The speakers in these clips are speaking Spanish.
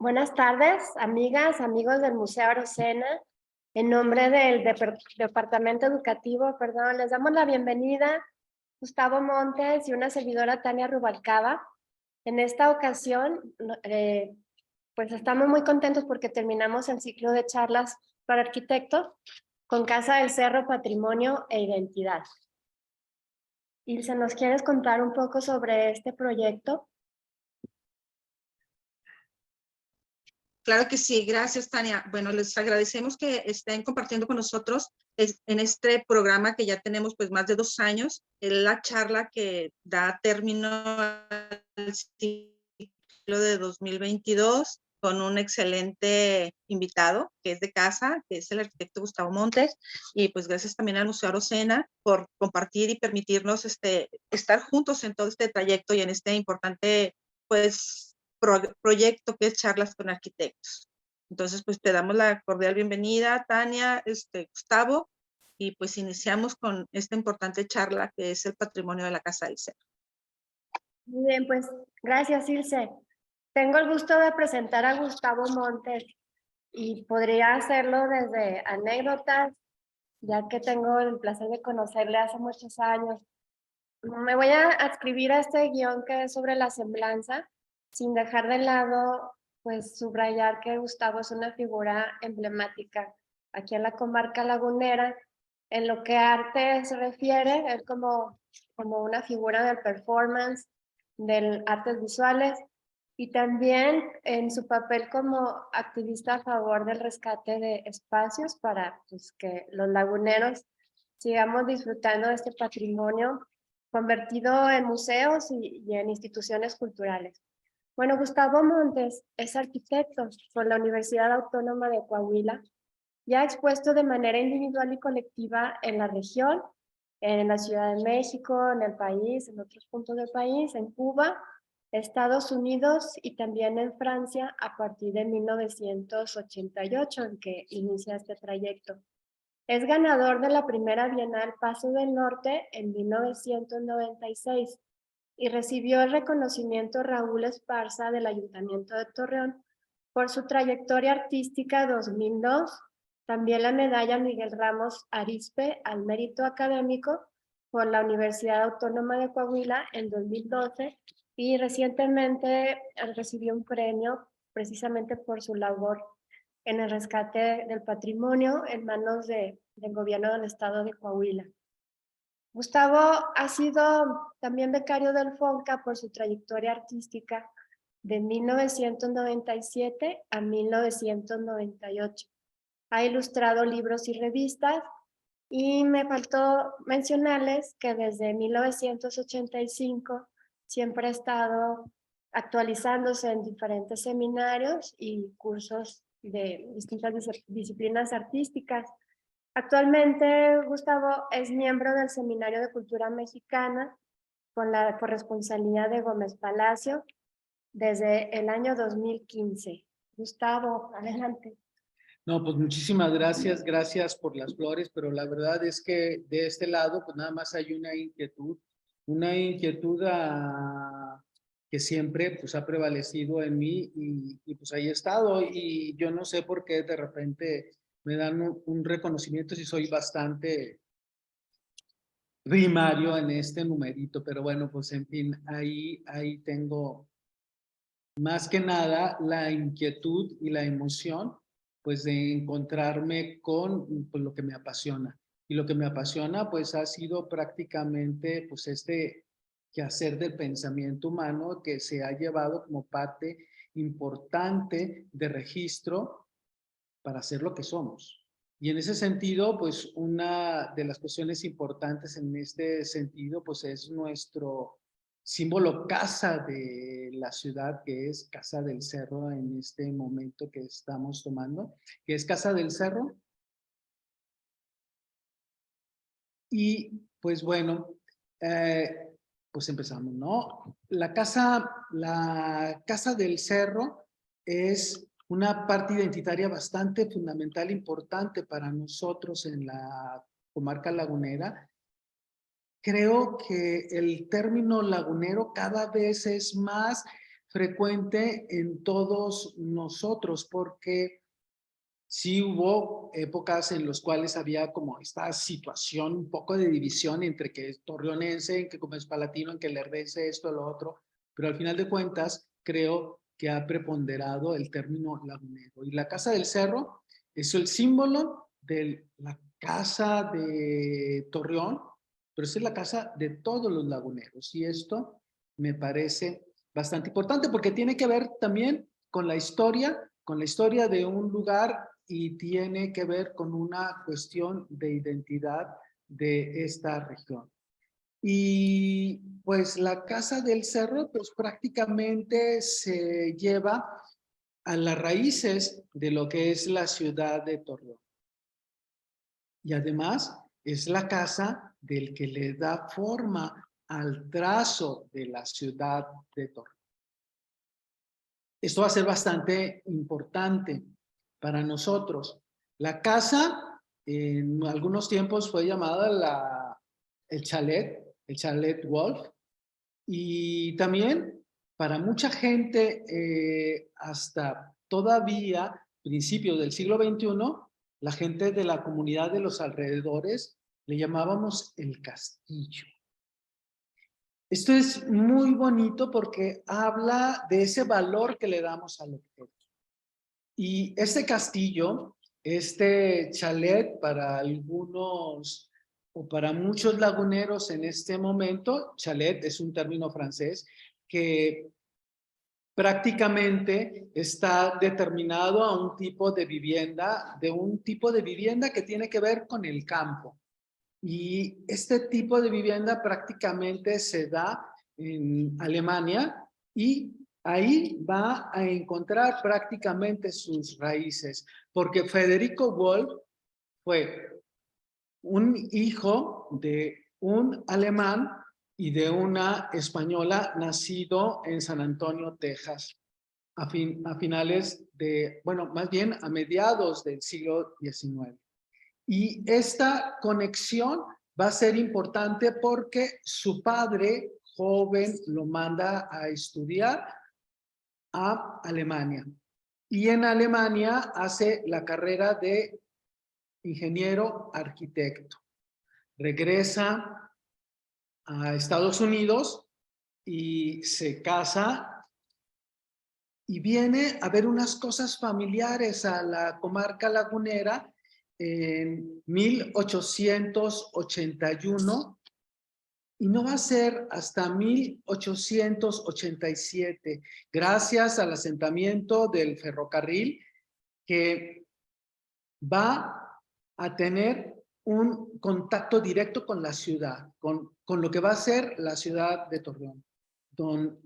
Buenas tardes, amigas, amigos del Museo Arocena. En nombre del Departamento Educativo, les damos la bienvenida, Gustavo Montes y una servidora, Tania Rubalcaba. En esta ocasión, pues estamos muy contentos porque terminamos el ciclo de charlas para arquitectos con Casa del Cerro, Patrimonio e Identidad. Ilse, ¿nos quieres contar un poco sobre este proyecto? Claro que sí, gracias, Tania. Bueno, les agradecemos que estén compartiendo con nosotros en este programa que ya tenemos pues más de 2 años, la charla que da término al ciclo de 2022 con un excelente invitado que es de casa, que es el arquitecto Gustavo Montes, y pues gracias también al Museo Arocena por compartir y permitirnos estar juntos en todo este trayecto y en este importante pues proyecto que es Charlas con Arquitectos. Entonces, pues te damos la cordial bienvenida, Tania, Gustavo, y pues iniciamos con esta importante charla que es el patrimonio de la Casa del Cerro. Muy bien, pues gracias, Ilse. Tengo el gusto de presentar a Gustavo Montes y podría hacerlo desde anécdotas, ya que tengo el placer de conocerle hace muchos años. Me voy a adscribir a este guión que es sobre la semblanza, sin dejar de lado, pues subrayar que Gustavo es una figura emblemática aquí en la comarca lagunera. En lo que a arte se refiere, es como una figura del performance, del artes visuales, y también en su papel como activista a favor del rescate de espacios para pues, que los laguneros sigamos disfrutando de este patrimonio convertido en museos y en instituciones culturales. Bueno, Gustavo Montes es arquitecto por la Universidad Autónoma de Coahuila y ha expuesto de manera individual y colectiva en la región, en la Ciudad de México, en el país, en otros puntos del país, en Cuba, Estados Unidos y también en Francia a partir de 1988, en que inicia este trayecto. Es ganador de la primera Bienal Paso del Norte en 1996 y recibió el reconocimiento Raúl Esparza del Ayuntamiento de Torreón por su trayectoria artística 2002, también la medalla Miguel Ramos Arizpe al mérito académico por la Universidad Autónoma de Coahuila en 2012 y recientemente recibió un premio precisamente por su labor en el rescate del patrimonio en manos del gobierno del estado de Coahuila. Gustavo ha sido también becario del FONCA por su trayectoria artística de 1997 a 1998. Ha ilustrado libros y revistas y me faltó mencionarles que desde 1985 siempre ha estado actualizándose en diferentes seminarios y cursos de distintas disciplinas artísticas. Actualmente, Gustavo es miembro del Seminario de Cultura Mexicana con la corresponsalía de Gómez Palacio desde el año 2015. Gustavo, adelante. No, pues muchísimas gracias, gracias por las flores, pero la verdad es que de este lado, pues nada más hay una inquietud que siempre pues ha prevalecido en mí y pues ahí he estado y yo no sé por qué de repente me dan un reconocimiento si soy bastante primario en este numerito, pero bueno, pues en fin, ahí tengo más que nada la inquietud y la emoción pues de encontrarme con pues, lo que me apasiona. Y lo que me apasiona pues ha sido prácticamente pues este quehacer del pensamiento humano que se ha llevado como parte importante de registro para ser lo que somos. Y en ese sentido, pues una de las cuestiones importantes en este sentido, pues es nuestro símbolo casa de la ciudad, que es Casa del Cerro en este momento que estamos tomando, que es Casa del Cerro. Y pues bueno, pues empezamos, ¿no? La casa del Cerro es una parte identitaria bastante fundamental, importante para nosotros en la comarca lagunera. Creo que el término lagunero cada vez es más frecuente en todos nosotros, porque sí hubo épocas en las cuales había como esta situación, un poco de división entre que es torreonense, en que como es palatino, en que lerdense, esto, lo otro, pero al final de cuentas creo que ha preponderado el término lagunero. Y la Casa del Cerro es el símbolo de la casa de Torreón, pero es la casa de todos los laguneros. Y esto me parece bastante importante porque tiene que ver también con la historia de un lugar y tiene que ver con una cuestión de identidad de esta región. Y pues la Casa del Cerro pues prácticamente se lleva a las raíces de lo que es la ciudad de Torreón. Y además es la casa del que le da forma al trazo de la ciudad de Torreón. Esto va a ser bastante importante para nosotros. La casa en algunos tiempos fue llamada el chalet Wolf, y también para mucha gente hasta todavía principios del siglo XXI, la gente de la comunidad de los alrededores le llamábamos el castillo. Esto es muy bonito porque habla de ese valor que le damos al objeto. Y este castillo, este chalet para algunos o para muchos laguneros en este momento, chalet es un término francés que prácticamente está determinado a un tipo de vivienda, que tiene que ver con el campo. Y este tipo de vivienda prácticamente se da en Alemania y ahí va a encontrar prácticamente sus raíces, porque Federico Wolf fue un hijo de un alemán y de una española nacido en San Antonio, Texas, a finales de, bueno, más bien a mediados del siglo XIX. Y esta conexión va a ser importante porque su padre, joven, lo manda a estudiar a Alemania. Y en Alemania hace la carrera de ingeniero arquitecto. Regresa a Estados Unidos y se casa y viene a ver unas cosas familiares a la comarca lagunera en 1881 y no va a ser hasta 1887, gracias al asentamiento del ferrocarril, que va a tener un contacto directo con la ciudad, con lo que va a ser la ciudad de Torreón. Don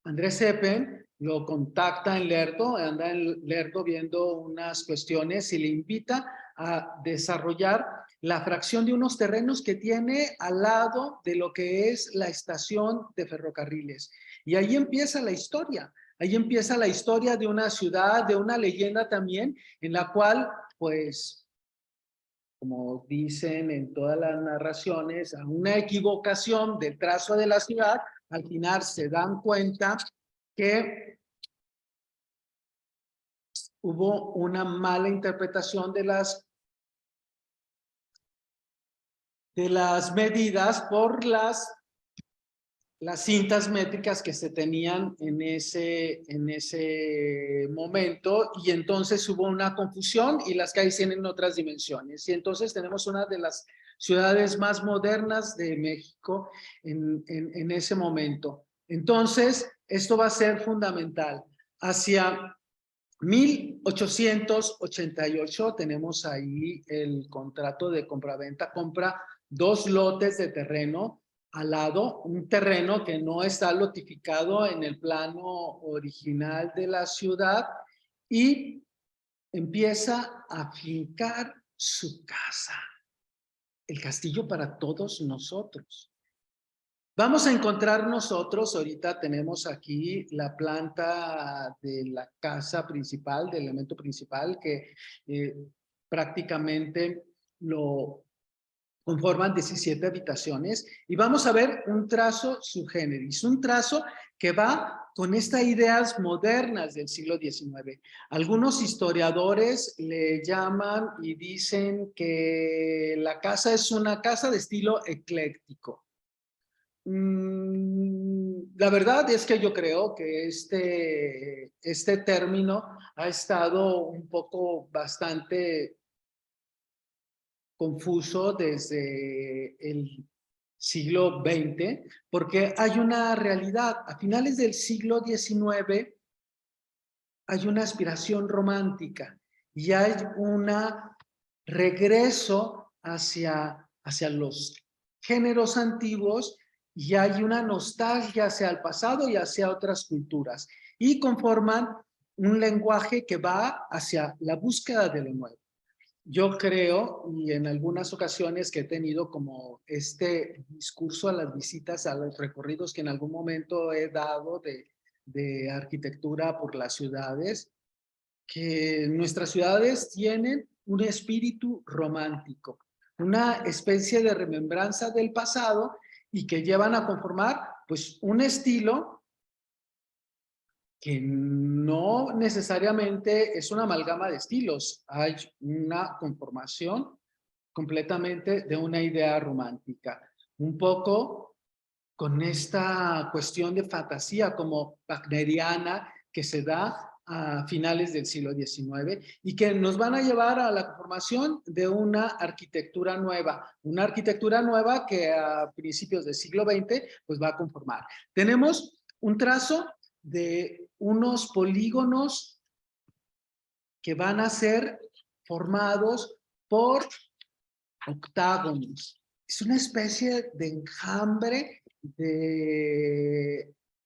Andrés Seppen lo contacta en Lerdo, anda en Lerdo viendo unas cuestiones y le invita a desarrollar la fracción de unos terrenos que tiene al lado de lo que es la estación de ferrocarriles. Y ahí empieza la historia. Ahí empieza la historia de una ciudad, de una leyenda también, en la cual, pues, como dicen en todas las narraciones, a una equivocación del trazo de la ciudad, al final se dan cuenta que hubo una mala interpretación de las medidas por las cintas métricas que se tenían en ese momento, y entonces hubo una confusión y las calles tienen otras dimensiones. Y entonces tenemos una de las ciudades más modernas de México en ese momento. Entonces, esto va a ser fundamental. Hacia 1888 tenemos ahí el contrato de compraventa, compra 2 lotes de terreno al lado, un terreno que no está lotificado en el plano original de la ciudad, y empieza a fincar su casa, el castillo para todos nosotros. Vamos a encontrar nosotros, ahorita tenemos aquí la planta de la casa principal, del elemento principal, que prácticamente lo conforman 17 habitaciones, y vamos a ver un trazo subgéneris, un trazo que va con estas ideas modernas del siglo XIX. Algunos historiadores le llaman y dicen que la casa es una casa de estilo ecléctico. La verdad es que yo creo que este término ha estado un poco bastante confuso desde el siglo XX, porque hay una realidad. A finales del siglo XIX hay una aspiración romántica y hay un regreso hacia los géneros antiguos y hay una nostalgia hacia el pasado y hacia otras culturas y conforman un lenguaje que va hacia la búsqueda de lo nuevo. Yo creo, y en algunas ocasiones que he tenido como este discurso a las visitas, a los recorridos que en algún momento he dado de arquitectura por las ciudades, que nuestras ciudades tienen un espíritu romántico, una especie de remembranza del pasado y que llevan a conformar pues un estilo que no necesariamente es una amalgama de estilos, hay una conformación completamente de una idea romántica, un poco con esta cuestión de fantasía como wagneriana que se da a finales del siglo XIX y que nos van a llevar a la conformación de una arquitectura nueva que a principios del siglo XX pues va a conformar. Tenemos un trazo de unos polígonos que van a ser formados por octágonos. Es una especie de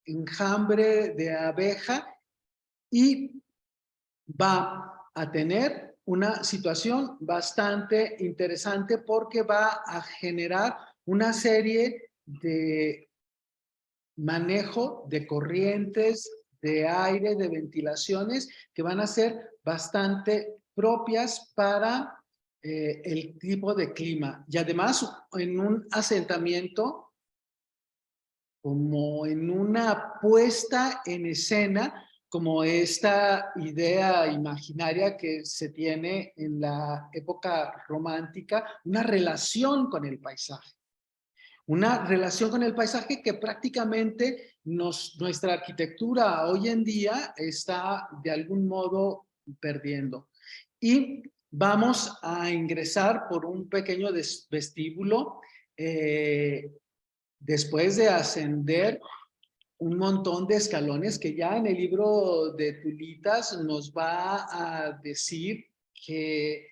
enjambre de abeja y va a tener una situación bastante interesante porque va a generar una serie de manejo de corrientes, de aire, de ventilaciones que van a ser bastante propias para el tipo de clima. Y además en un asentamiento como en una puesta en escena, como esta idea imaginaria que se tiene en la época romántica, una relación con el paisaje. Una relación con el paisaje que prácticamente nuestra arquitectura hoy en día está de algún modo perdiendo. Y vamos a ingresar por un pequeño vestíbulo después de ascender un montón de escalones que ya en el libro de Tulitas nos va a decir que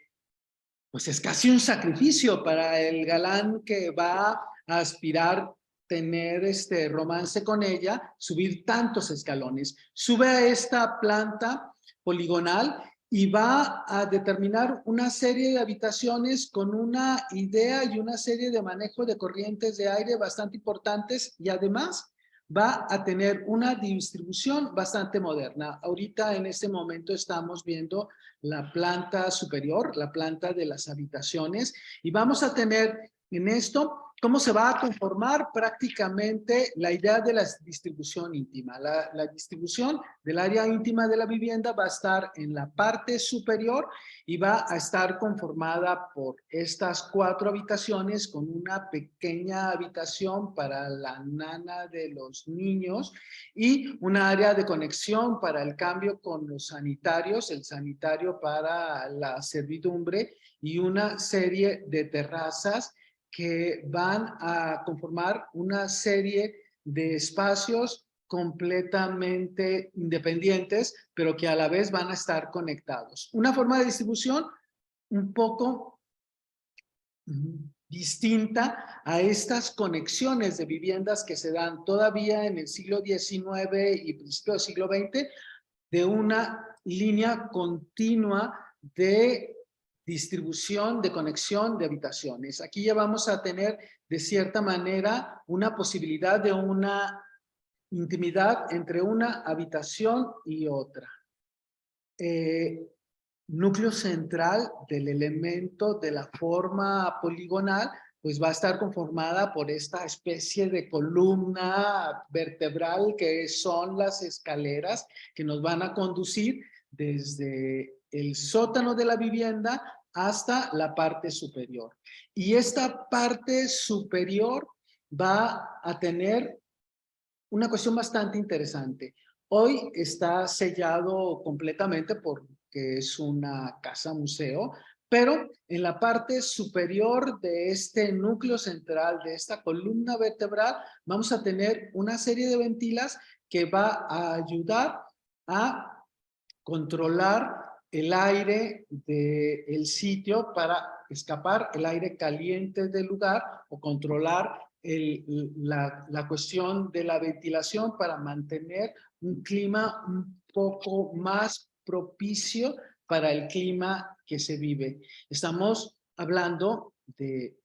pues es casi un sacrificio para el galán que va a aspirar tener este romance con ella, subir tantos escalones. Sube a esta planta poligonal y va a determinar una serie de habitaciones con una idea y una serie de manejo de corrientes de aire bastante importantes y además va a tener una distribución bastante moderna. Ahorita en este momento estamos viendo la planta superior, la planta de las habitaciones y vamos a tener en esto cómo se va a conformar prácticamente la idea de la distribución íntima. La distribución del área íntima de la vivienda va a estar en la parte superior y va a estar conformada por estas 4 habitaciones con una pequeña habitación para la nana de los niños y un área de conexión para el cambio con los sanitarios, el sanitario para la servidumbre y una serie de terrazas que van a conformar una serie de espacios completamente independientes, pero que a la vez van a estar conectados. Una forma de distribución un poco distinta a estas conexiones de viviendas que se dan todavía en el siglo XIX y principio del siglo XX, de una línea continua de distribución, de conexión de habitaciones. Aquí ya vamos a tener de cierta manera una posibilidad de una intimidad entre una habitación y otra. Núcleo central del elemento de la forma poligonal pues va a estar conformada por esta especie de columna vertebral que son las escaleras que nos van a conducir desde el sótano de la vivienda hasta la parte superior. Y esta parte superior va a tener una cuestión bastante interesante. Hoy está sellado completamente porque es una casa museo, pero en la parte superior de este núcleo central, de esta columna vertebral, vamos a tener una serie de ventilas que va a ayudar a controlar el aire del sitio para escapar el aire caliente del lugar o controlar la cuestión de la ventilación para mantener un clima un poco más propicio para el clima que se vive. Estamos hablando de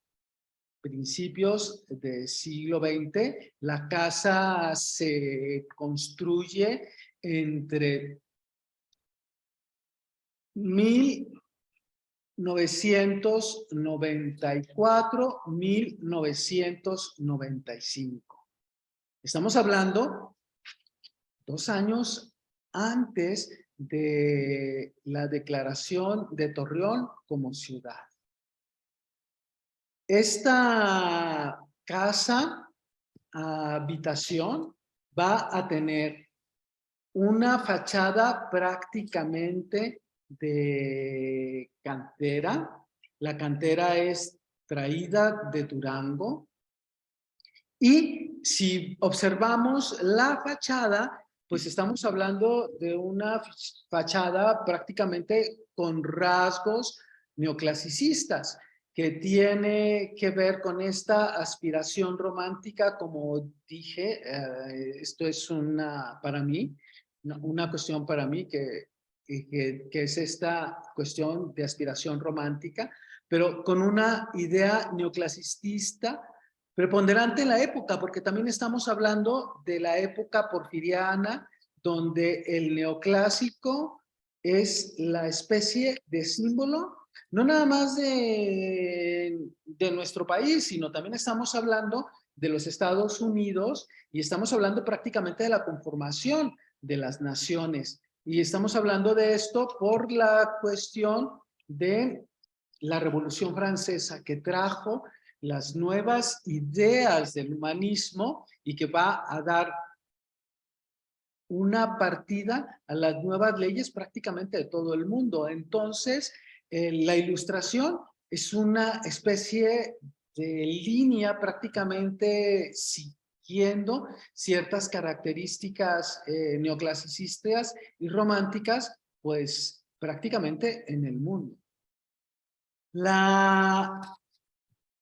principios del siglo XX. La casa se construye entre 1994, 1995. Estamos hablando 2 años antes de la declaración de Torreón como ciudad. Esta casa habitación va a tener una fachada prácticamente de cantera. La cantera es traída de Durango. Y si observamos la fachada, pues estamos hablando de una fachada prácticamente con rasgos neoclasicistas, que tiene que ver con esta aspiración romántica, como dije, esto es para mí, una cuestión para mí que es esta cuestión de aspiración romántica, pero con una idea neoclasicista preponderante en la época, porque también estamos hablando de la época porfiriana, donde el neoclásico es la especie de símbolo, no nada más de nuestro país, sino también estamos hablando de los Estados Unidos y estamos hablando prácticamente de la conformación de las naciones. Y estamos hablando de esto por la cuestión de la Revolución Francesa, que trajo las nuevas ideas del humanismo y que va a dar una partida a las nuevas leyes prácticamente de todo el mundo. Entonces, la ilustración es una especie de línea prácticamente siguiendo ciertas características neoclasicistas y románticas, pues prácticamente en el mundo.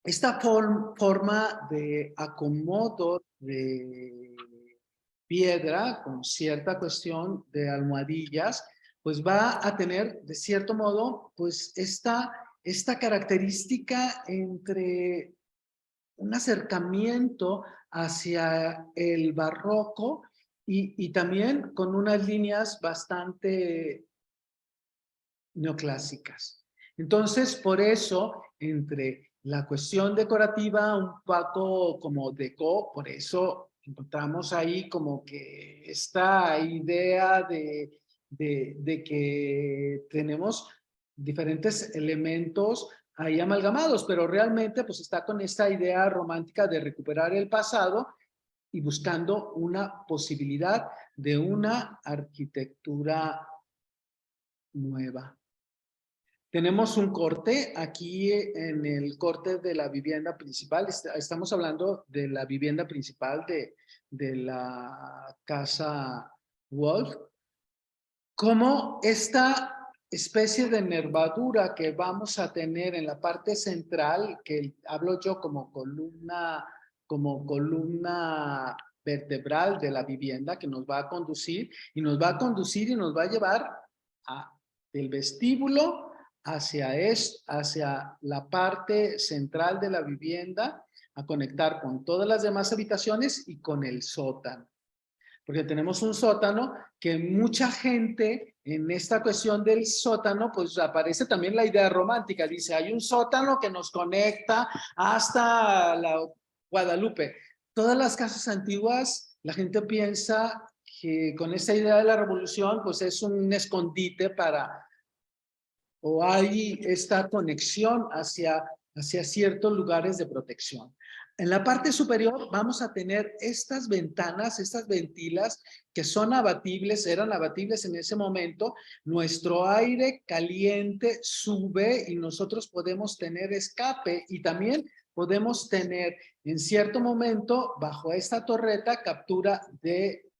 Esta forma de acomodo de piedra con cierta cuestión de almohadillas, pues va a tener de cierto modo pues esta característica entre un acercamiento hacia el barroco y también con unas líneas bastante neoclásicas. Entonces, por eso, entre la cuestión decorativa, un poco como deco, por eso encontramos ahí como que esta idea de que tenemos diferentes elementos ahí amalgamados, pero realmente pues está con esta idea romántica de recuperar el pasado y buscando una posibilidad de una arquitectura nueva. Tenemos un corte aquí en el corte de la vivienda principal. Estamos hablando de la vivienda principal de la casa Wolf. Como esta especie de nervadura que vamos a tener en la parte central, que hablo yo como columna vertebral de la vivienda que nos va a conducir y nos va a llevar del vestíbulo hacia la parte central de la vivienda, a conectar con todas las demás habitaciones y con el sótano. Porque tenemos un sótano que mucha gente en esta cuestión del sótano, pues aparece también la idea romántica. Dice, hay un sótano que nos conecta hasta la Guadalupe. Todas las casas antiguas, la gente piensa que con esta idea de la revolución, pues es un escondite para, o hay esta conexión hacia ciertos lugares de protección. En la parte superior vamos a tener estas ventanas, estas ventilas que son abatibles, eran abatibles en ese momento. Nuestro aire caliente sube y nosotros podemos tener escape y también podemos tener en cierto momento bajo esta torreta captura de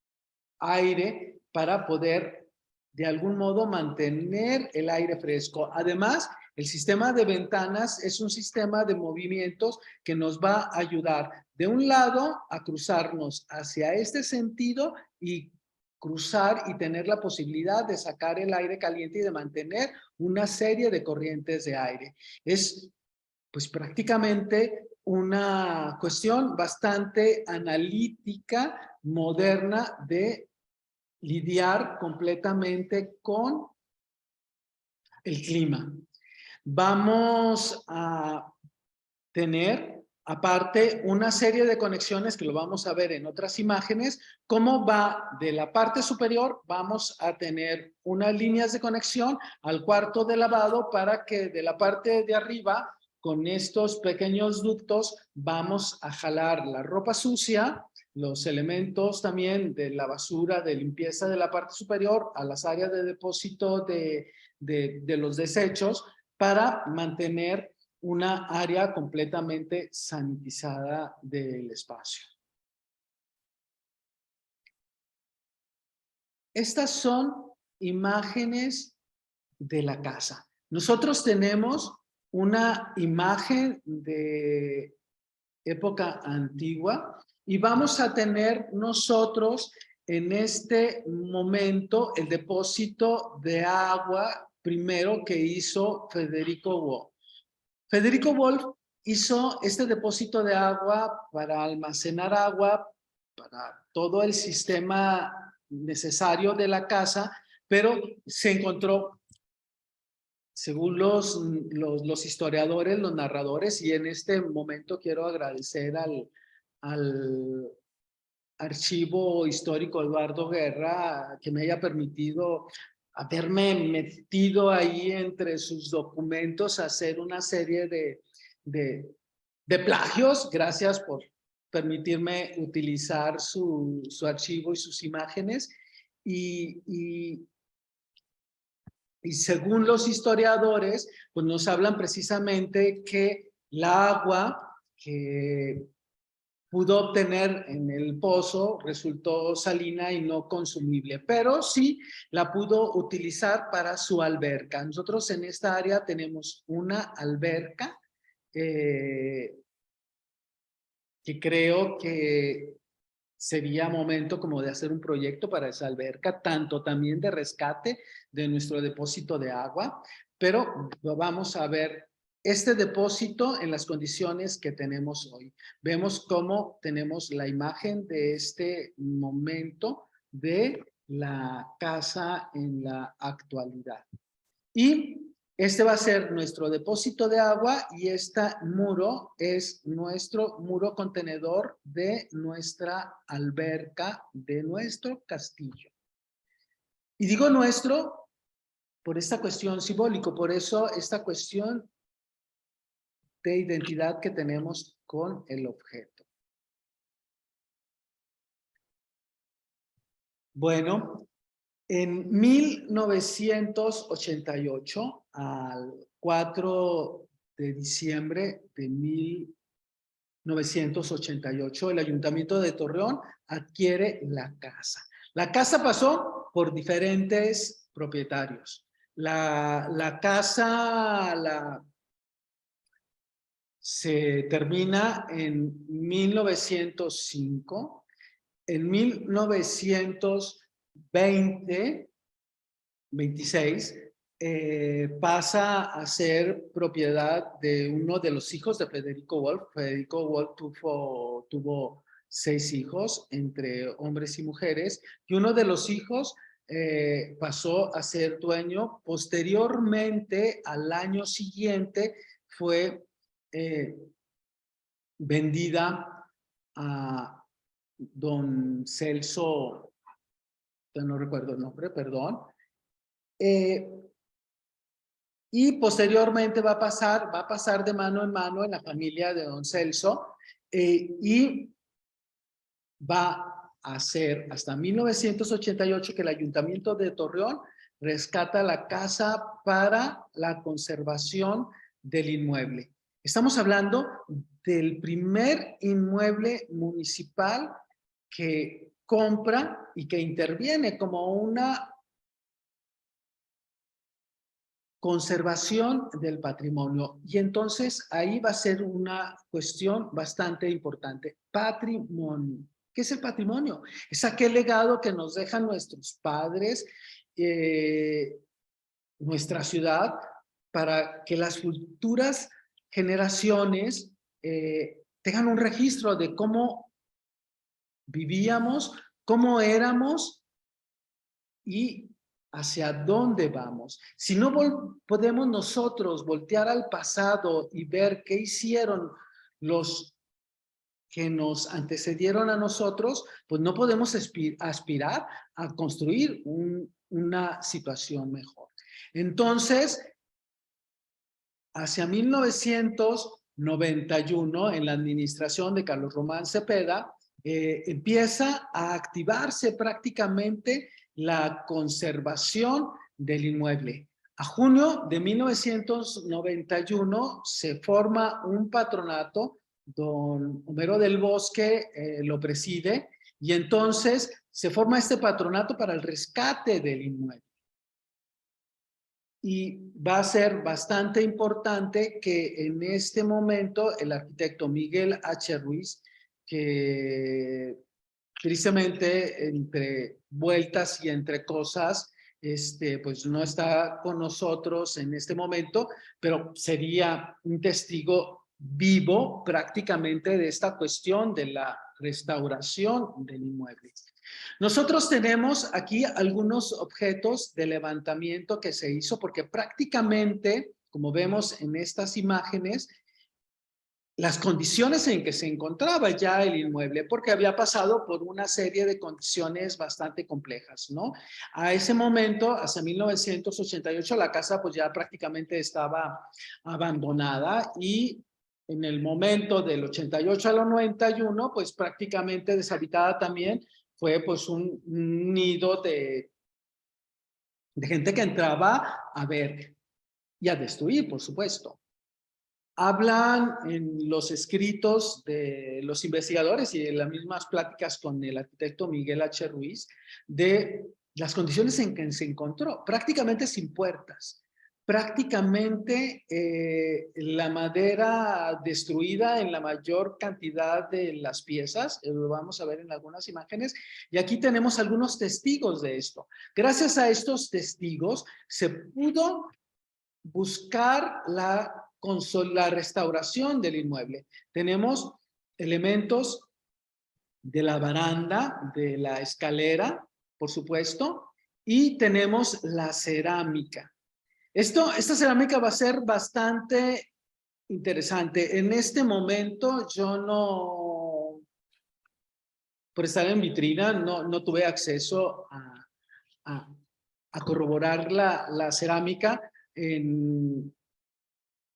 aire para poder de algún modo mantener el aire fresco. Además, el sistema de ventanas es un sistema de movimientos que nos va a ayudar de un lado a cruzarnos hacia este sentido y cruzar y tener la posibilidad de sacar el aire caliente y de mantener una serie de corrientes de aire. Es pues prácticamente una cuestión bastante analítica, moderna de lidiar completamente con el clima. Vamos a tener, aparte, una serie de conexiones que lo vamos a ver en otras imágenes. Cómo va de la parte superior, vamos a tener unas líneas de conexión al cuarto de lavado para que de la parte de arriba, con estos pequeños ductos, vamos a jalar la ropa sucia, los elementos también de la basura, de limpieza de la parte superior, a las áreas de depósito de los desechos, para mantener una área completamente sanitizada del espacio. Estas son imágenes de la casa. Nosotros tenemos una imagen de época antigua y vamos a tener nosotros en este momento el depósito de agua primero que hizo Federico Wolf. Federico Wolf hizo este depósito de agua para almacenar agua para todo el sistema necesario de la casa, pero se encontró, según los historiadores, los narradores, y en este momento quiero agradecer al Archivo Histórico Eduardo Guerra que me haya permitido haberme metido ahí entre sus documentos a hacer una serie de plagios. Gracias por permitirme utilizar su archivo y sus imágenes. Y según los historiadores, pues nos hablan precisamente que la agua que pudo obtener en el pozo resultó salina y no consumible, pero sí la pudo utilizar para su alberca. Nosotros en esta área tenemos una alberca que creo que sería momento como de hacer un proyecto para esa alberca, tanto también de rescate de nuestro depósito de agua, pero vamos a ver este depósito en las condiciones que tenemos hoy. Vemos cómo tenemos la imagen de este momento de la casa en la actualidad. Y este va a ser nuestro depósito de agua y este muro es nuestro muro contenedor de nuestra alberca, de nuestro castillo. Y digo nuestro por esta cuestión simbólica, por eso esta cuestión de identidad que tenemos con el objeto. Bueno, en 1988, al 4 de diciembre de 1988, el Ayuntamiento de Torreón adquiere la casa. La casa pasó por diferentes propietarios. La casa se termina en 1905. En 1926 pasa a ser propiedad de uno de los hijos de Federico Wolf. Federico Wolf tuvo 6 hijos entre hombres y mujeres, y uno de los hijos pasó a ser dueño. Posteriormente, al año siguiente, fue vendida a don Celso, ya no recuerdo el nombre, perdón. Y posteriormente va a pasar de mano en mano en la familia de don Celso, y va a ser hasta 1988 que el Ayuntamiento de Torreón rescata la casa para la conservación del inmueble. Estamos hablando del primer inmueble municipal que compra y que interviene como una conservación del patrimonio. Y entonces ahí va a ser una cuestión bastante importante. Patrimonio. ¿Qué es el patrimonio? Es aquel legado que nos dejan nuestros padres, nuestra ciudad, para que las futuras generaciones tengan un registro de cómo vivíamos, cómo éramos y hacia dónde vamos. Si no podemos nosotros voltear al pasado y ver qué hicieron los que nos antecedieron a nosotros, pues no podemos aspirar a construir una situación mejor. Entonces, hacia 1991, en la administración de Carlos Román Cepeda, empieza a activarse prácticamente la conservación del inmueble. A junio de 1991 se forma un patronato, don Homero del Bosque lo preside, y entonces se forma este patronato para el rescate del inmueble. Y va a ser bastante importante que en este momento el arquitecto Miguel H. Ruiz, que tristemente entre vueltas y entre cosas, pues no está con nosotros en este momento, pero sería un testigo vivo prácticamente de esta cuestión de la restauración del inmueble. Nosotros tenemos aquí algunos objetos de levantamiento que se hizo porque prácticamente, como vemos en estas imágenes, las condiciones en que se encontraba ya el inmueble, porque había pasado por una serie de condiciones bastante complejas, ¿no? A ese momento, hacia 1988, la casa pues ya prácticamente estaba abandonada y en el momento del 88 al 91, pues prácticamente deshabitada también, fue pues un nido de gente que entraba a ver y a destruir, por supuesto. Hablan en los escritos de los investigadores y en las mismas pláticas con el arquitecto Miguel H. Ruiz de las condiciones en que se encontró, prácticamente sin puertas, prácticamente la madera destruida en la mayor cantidad de las piezas, lo vamos a ver en algunas imágenes, y aquí tenemos algunos testigos de esto. Gracias a estos testigos se pudo buscar la restauración del inmueble. Tenemos elementos de la baranda, de la escalera, por supuesto, y tenemos la cerámica. Esta cerámica va a ser bastante interesante. En este momento yo no, por estar en vitrina, no tuve acceso a corroborar la cerámica.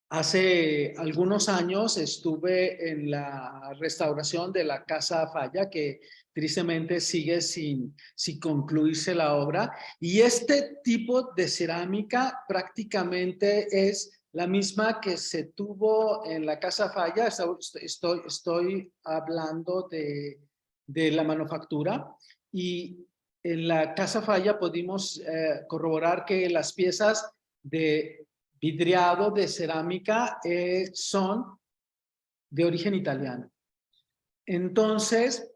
Hace algunos años estuve en la restauración de la Casa Falla, que tristemente sigue sin concluirse la obra. Y este tipo de cerámica prácticamente es la misma que se tuvo en la Casa Falla. Estoy hablando de la manufactura. Y en la Casa Falla pudimos corroborar que las piezas de vidriado de cerámica son de origen italiano. Entonces,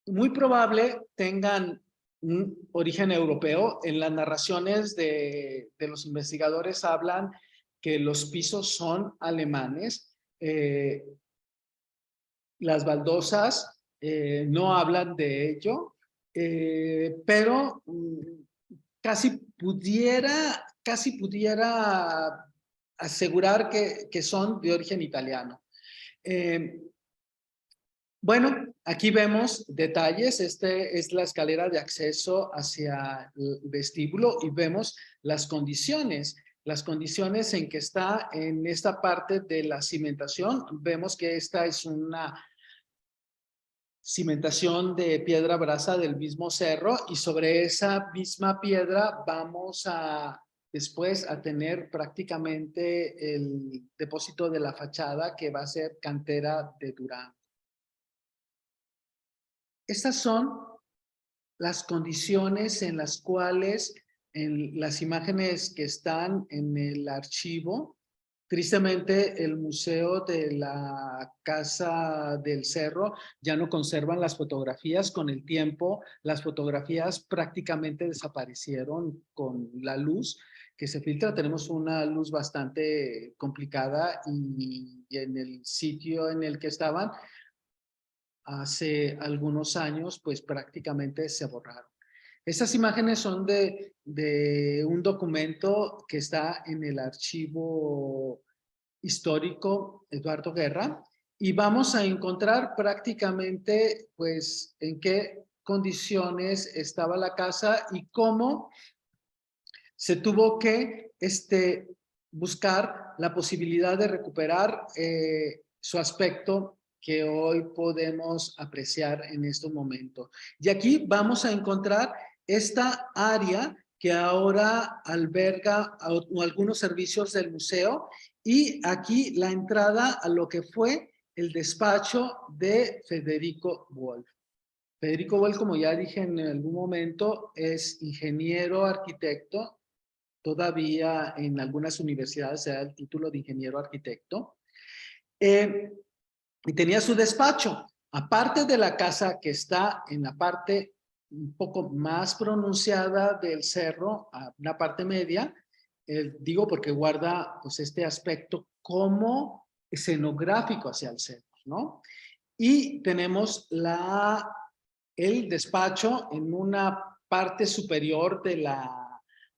muy probable tengan un origen europeo. En las narraciones de los investigadores hablan que los pisos son alemanes. Las baldosas no hablan de ello. pero casi pudiera asegurar que son de origen italiano. Bueno, aquí vemos detalles. Este es la escalera de acceso hacia el vestíbulo y vemos las condiciones en que está en esta parte de la cimentación. Vemos que esta es una cimentación de piedra brasa del mismo cerro y sobre esa misma piedra vamos después a tener prácticamente el depósito de la fachada que va a ser cantera de Durango. Estas son las condiciones en las cuales en las imágenes que están en el archivo, tristemente el Museo de la Casa del Cerro ya no conservan las fotografías. Con el tiempo, las fotografías prácticamente desaparecieron con la luz que se filtra. Tenemos una luz bastante complicada y en el sitio en el que estaban, hace algunos años, pues prácticamente se borraron. Estas imágenes son de un documento que está en el archivo histórico Eduardo Guerra y vamos a encontrar prácticamente pues en qué condiciones estaba la casa y cómo se tuvo que buscar la posibilidad de recuperar su aspecto que hoy podemos apreciar en este momento. Y aquí vamos a encontrar esta área que ahora alberga algunos servicios del museo y aquí la entrada a lo que fue el despacho de Federico Wolf. Federico Wolf, como ya dije en algún momento, es ingeniero arquitecto. Todavía en algunas universidades se da el título de ingeniero arquitecto. Y tenía su despacho. Aparte de la casa que está en la parte un poco más pronunciada del cerro, a una parte media, digo porque guarda pues este aspecto como escenográfico hacia el cerro, ¿no? Y tenemos el despacho en una parte superior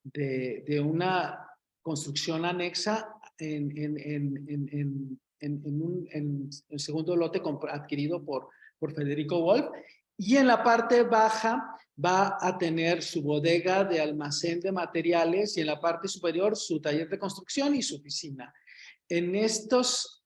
de una construcción anexa en el segundo lote adquirido por Federico Wolf. Y en la parte baja va a tener su bodega de almacén de materiales y en la parte superior su taller de construcción y su oficina. En estas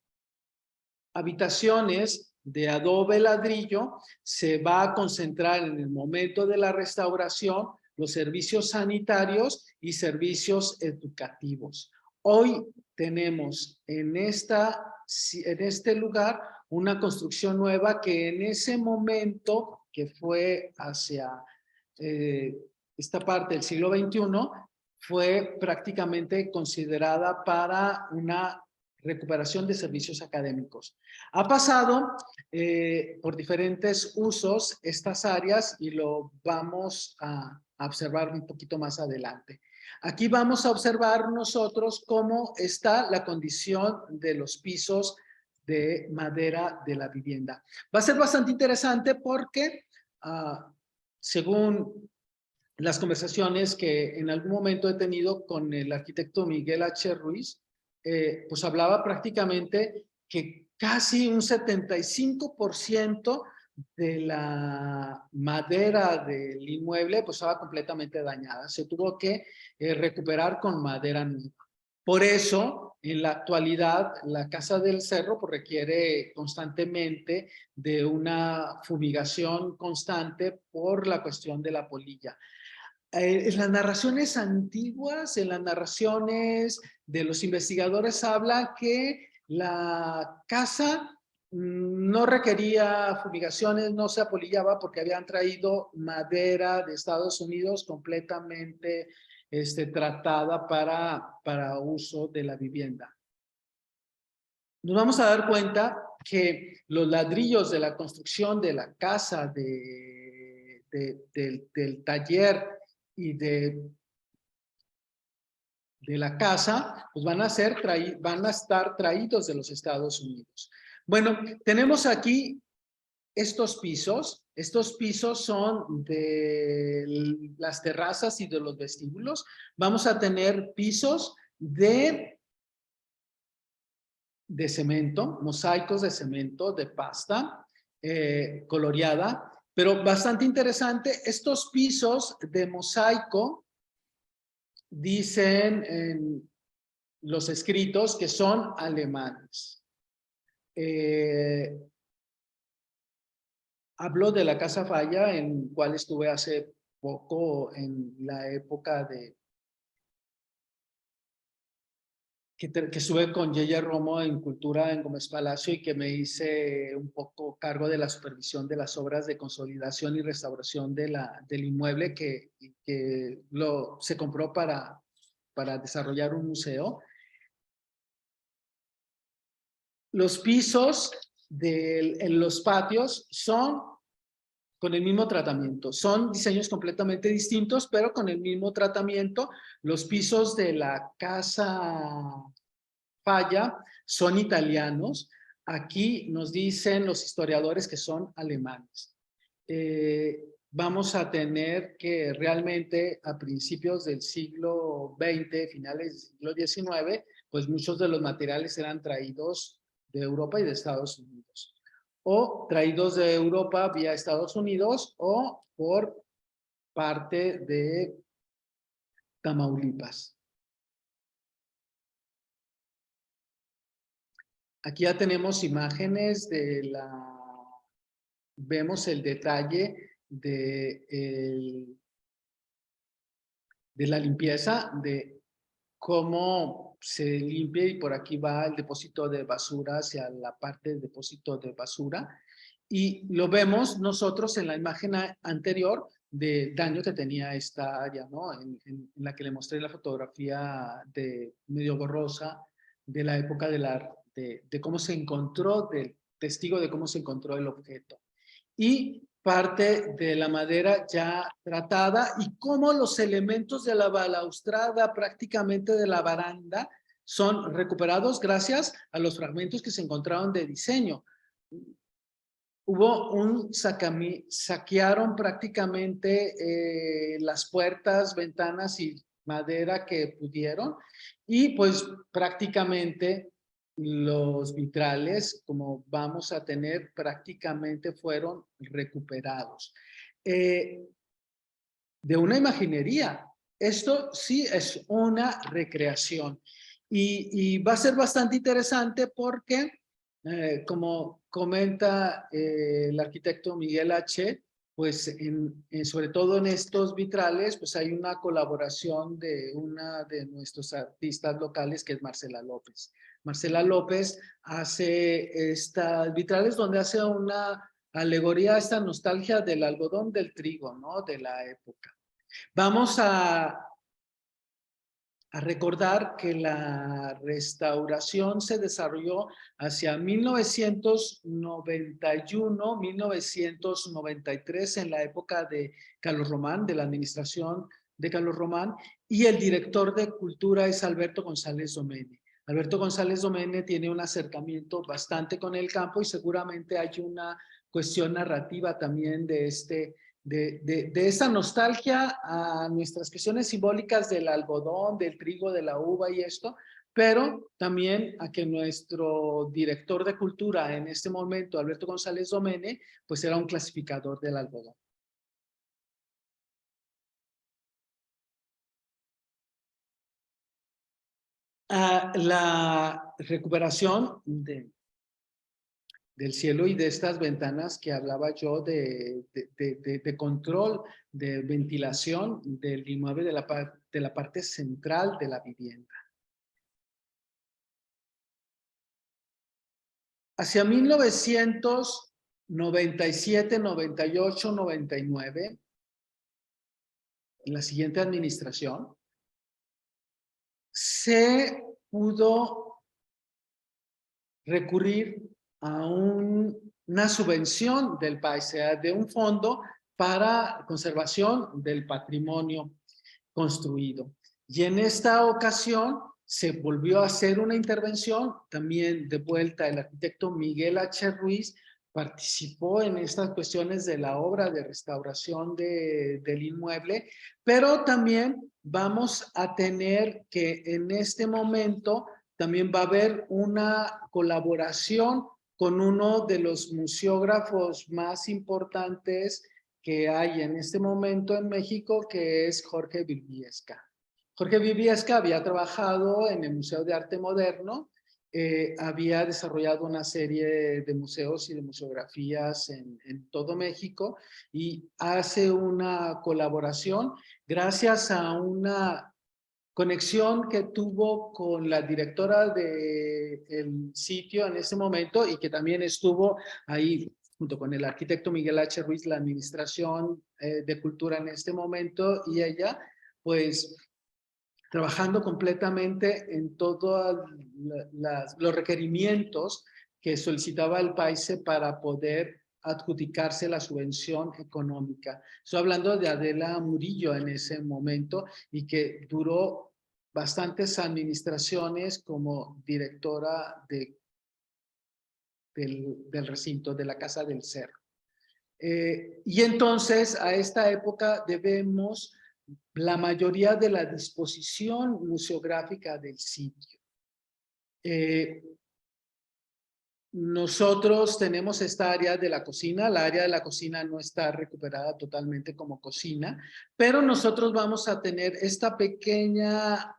habitaciones de adobe ladrillo se va a concentrar en el momento de la restauración los servicios sanitarios y servicios educativos. Hoy tenemos en este lugar una construcción nueva que en ese momento, que fue hacia esta parte del siglo XXI, fue prácticamente considerada para una recuperación de servicios académicos. Ha pasado por diferentes usos estas áreas y lo vamos a observar un poquito más adelante. Aquí vamos a observar nosotros cómo está la condición de los pisos de madera de la vivienda. Va a ser bastante interesante porque, según las conversaciones que en algún momento he tenido con el arquitecto Miguel H. Ruiz, pues hablaba prácticamente que casi un 75% de la madera del inmueble pues estaba completamente dañada. Se tuvo que recuperar con madera nueva. Por eso, en la actualidad, la Casa del Cerro pues, requiere constantemente de una fumigación constante por la cuestión de la polilla. En las narraciones antiguas, en las narraciones de los investigadores, habla que la casa no requería fumigaciones, no se apolillaba porque habían traído madera de Estados Unidos completamente tratada para uso de la vivienda. Nos vamos a dar cuenta que los ladrillos de la construcción de la casa, del taller y de la casa, pues van a estar traídos de los Estados Unidos. Bueno, tenemos aquí estos pisos Estos pisos son de las terrazas y de los vestíbulos. Vamos a tener pisos de cemento, mosaicos de cemento, de pasta coloreada, pero bastante interesante. Estos pisos de mosaico dicen en los escritos que son alemanes. Hablo de la Casa Falla, en cual estuve hace poco en la época de que estuve con Yeya Romo en Cultura en Gómez Palacio y que me hice un poco cargo de la supervisión de las obras de consolidación y restauración del inmueble que se compró para desarrollar un museo. Los pisos en los patios son con el mismo tratamiento. Son diseños completamente distintos, pero con el mismo tratamiento. Los pisos de la Casa Falla son italianos. Aquí nos dicen los historiadores que son alemanes. Vamos a tener que realmente a principios del siglo XX, finales del siglo XIX, pues muchos de los materiales eran traídos de Europa y de Estados Unidos. O traídos de Europa vía Estados Unidos o por parte de Tamaulipas. Aquí ya tenemos imágenes vemos el detalle de la limpieza, de cómo se limpia, y por aquí va el depósito de basura hacia la parte del depósito de basura. Y lo vemos nosotros en la imagen anterior del daño que tenía esta área, ¿no? En la que le mostré la fotografía de medio borrosa de la época de cómo se encontró, del testigo de cómo se encontró el objeto. Y parte de la madera ya tratada y cómo los elementos de la balaustrada, prácticamente de la baranda, son recuperados gracias a los fragmentos que se encontraron de diseño. Hubo saquearon prácticamente las puertas, ventanas y madera que pudieron, y pues prácticamente los vitrales, como vamos a tener, prácticamente fueron recuperados. De una imaginería. Esto sí es una recreación. Y va a ser bastante interesante porque, como comenta el arquitecto Miguel H., pues sobre todo en estos vitrales, pues hay una colaboración de una de nuestros artistas locales, que es Marcela López. Marcela López hace estas vitrales donde hace una alegoría, esta nostalgia del algodón, del trigo, ¿no? De la época. Vamos a recordar que la restauración se desarrolló hacia 1991, 1993, en la época de Carlos Román, de la administración de Carlos Román, y el director de cultura es Alberto González Domene. Alberto González Domene tiene un acercamiento bastante con el campo y seguramente hay una cuestión narrativa también de esa nostalgia a nuestras cuestiones simbólicas del algodón, del trigo, de la uva y esto, pero también a que nuestro director de cultura en este momento, Alberto González Domene, pues era un clasificador del algodón. La recuperación del cielo y de estas ventanas que hablaba yo de control, de ventilación del inmueble de la parte central de la vivienda. Hacia 1997, 98, 99, en la siguiente administración, se pudo recurrir a una subvención del país, de un fondo para conservación del patrimonio construido. Y en esta ocasión se volvió a hacer una intervención, también de vuelta el arquitecto Miguel H. Ruiz, participó en estas cuestiones de la obra de restauración del inmueble, pero también vamos a tener que en este momento también va a haber una colaboración con uno de los museógrafos más importantes que hay en este momento en México, que es Jorge Viviesca. Jorge Viviesca había trabajado en el Museo de Arte Moderno, había desarrollado una serie de museos y de museografías en todo México y hace una colaboración gracias a una conexión que tuvo con la directora del sitio en ese momento y que también estuvo ahí junto con el arquitecto Miguel H. Ruiz, la administración de cultura en este momento, y ella pues trabajando completamente en todos los requerimientos que solicitaba el país para poder adjudicarse la subvención económica. Estoy hablando de Adela Murillo en ese momento y que duró bastantes administraciones como directora del recinto de la Casa del Cerro. Y entonces a esta época debemos la mayoría de la disposición museográfica del sitio. Nosotros tenemos esta área de la cocina. La área de la cocina no está recuperada totalmente como cocina, pero nosotros vamos a tener esta pequeña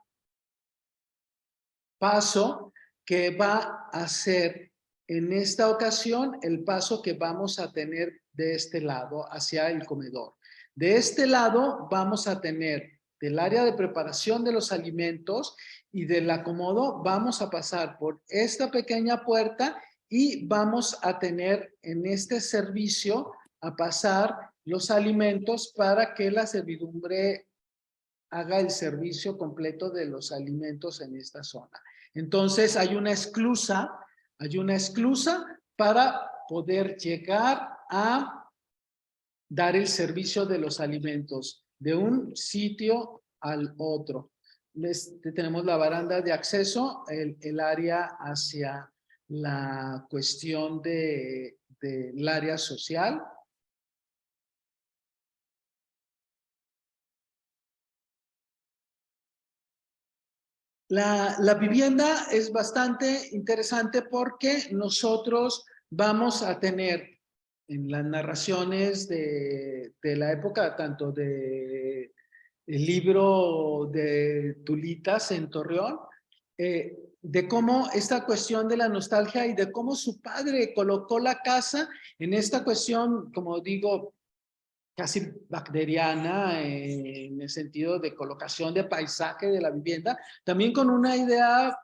paso que va a ser en esta ocasión el paso que vamos a tener de este lado hacia el comedor. De este lado vamos a tener del área de preparación de los alimentos y del acomodo vamos a pasar por esta pequeña puerta y vamos a tener en este servicio a pasar los alimentos para que la servidumbre haga el servicio completo de los alimentos en esta zona. Entonces hay una esclusa para poder llegar a dar el servicio de los alimentos de un sitio al otro. Tenemos la baranda de acceso, el área hacia la cuestión del área social. La vivienda es bastante interesante porque nosotros vamos a tener en las narraciones de la época, tanto de el libro de Tulitas en Torreón, de cómo esta cuestión de la nostalgia y de cómo su padre colocó la casa en esta cuestión, como digo, casi bacteriana en el sentido de colocación de paisaje de la vivienda, también con una idea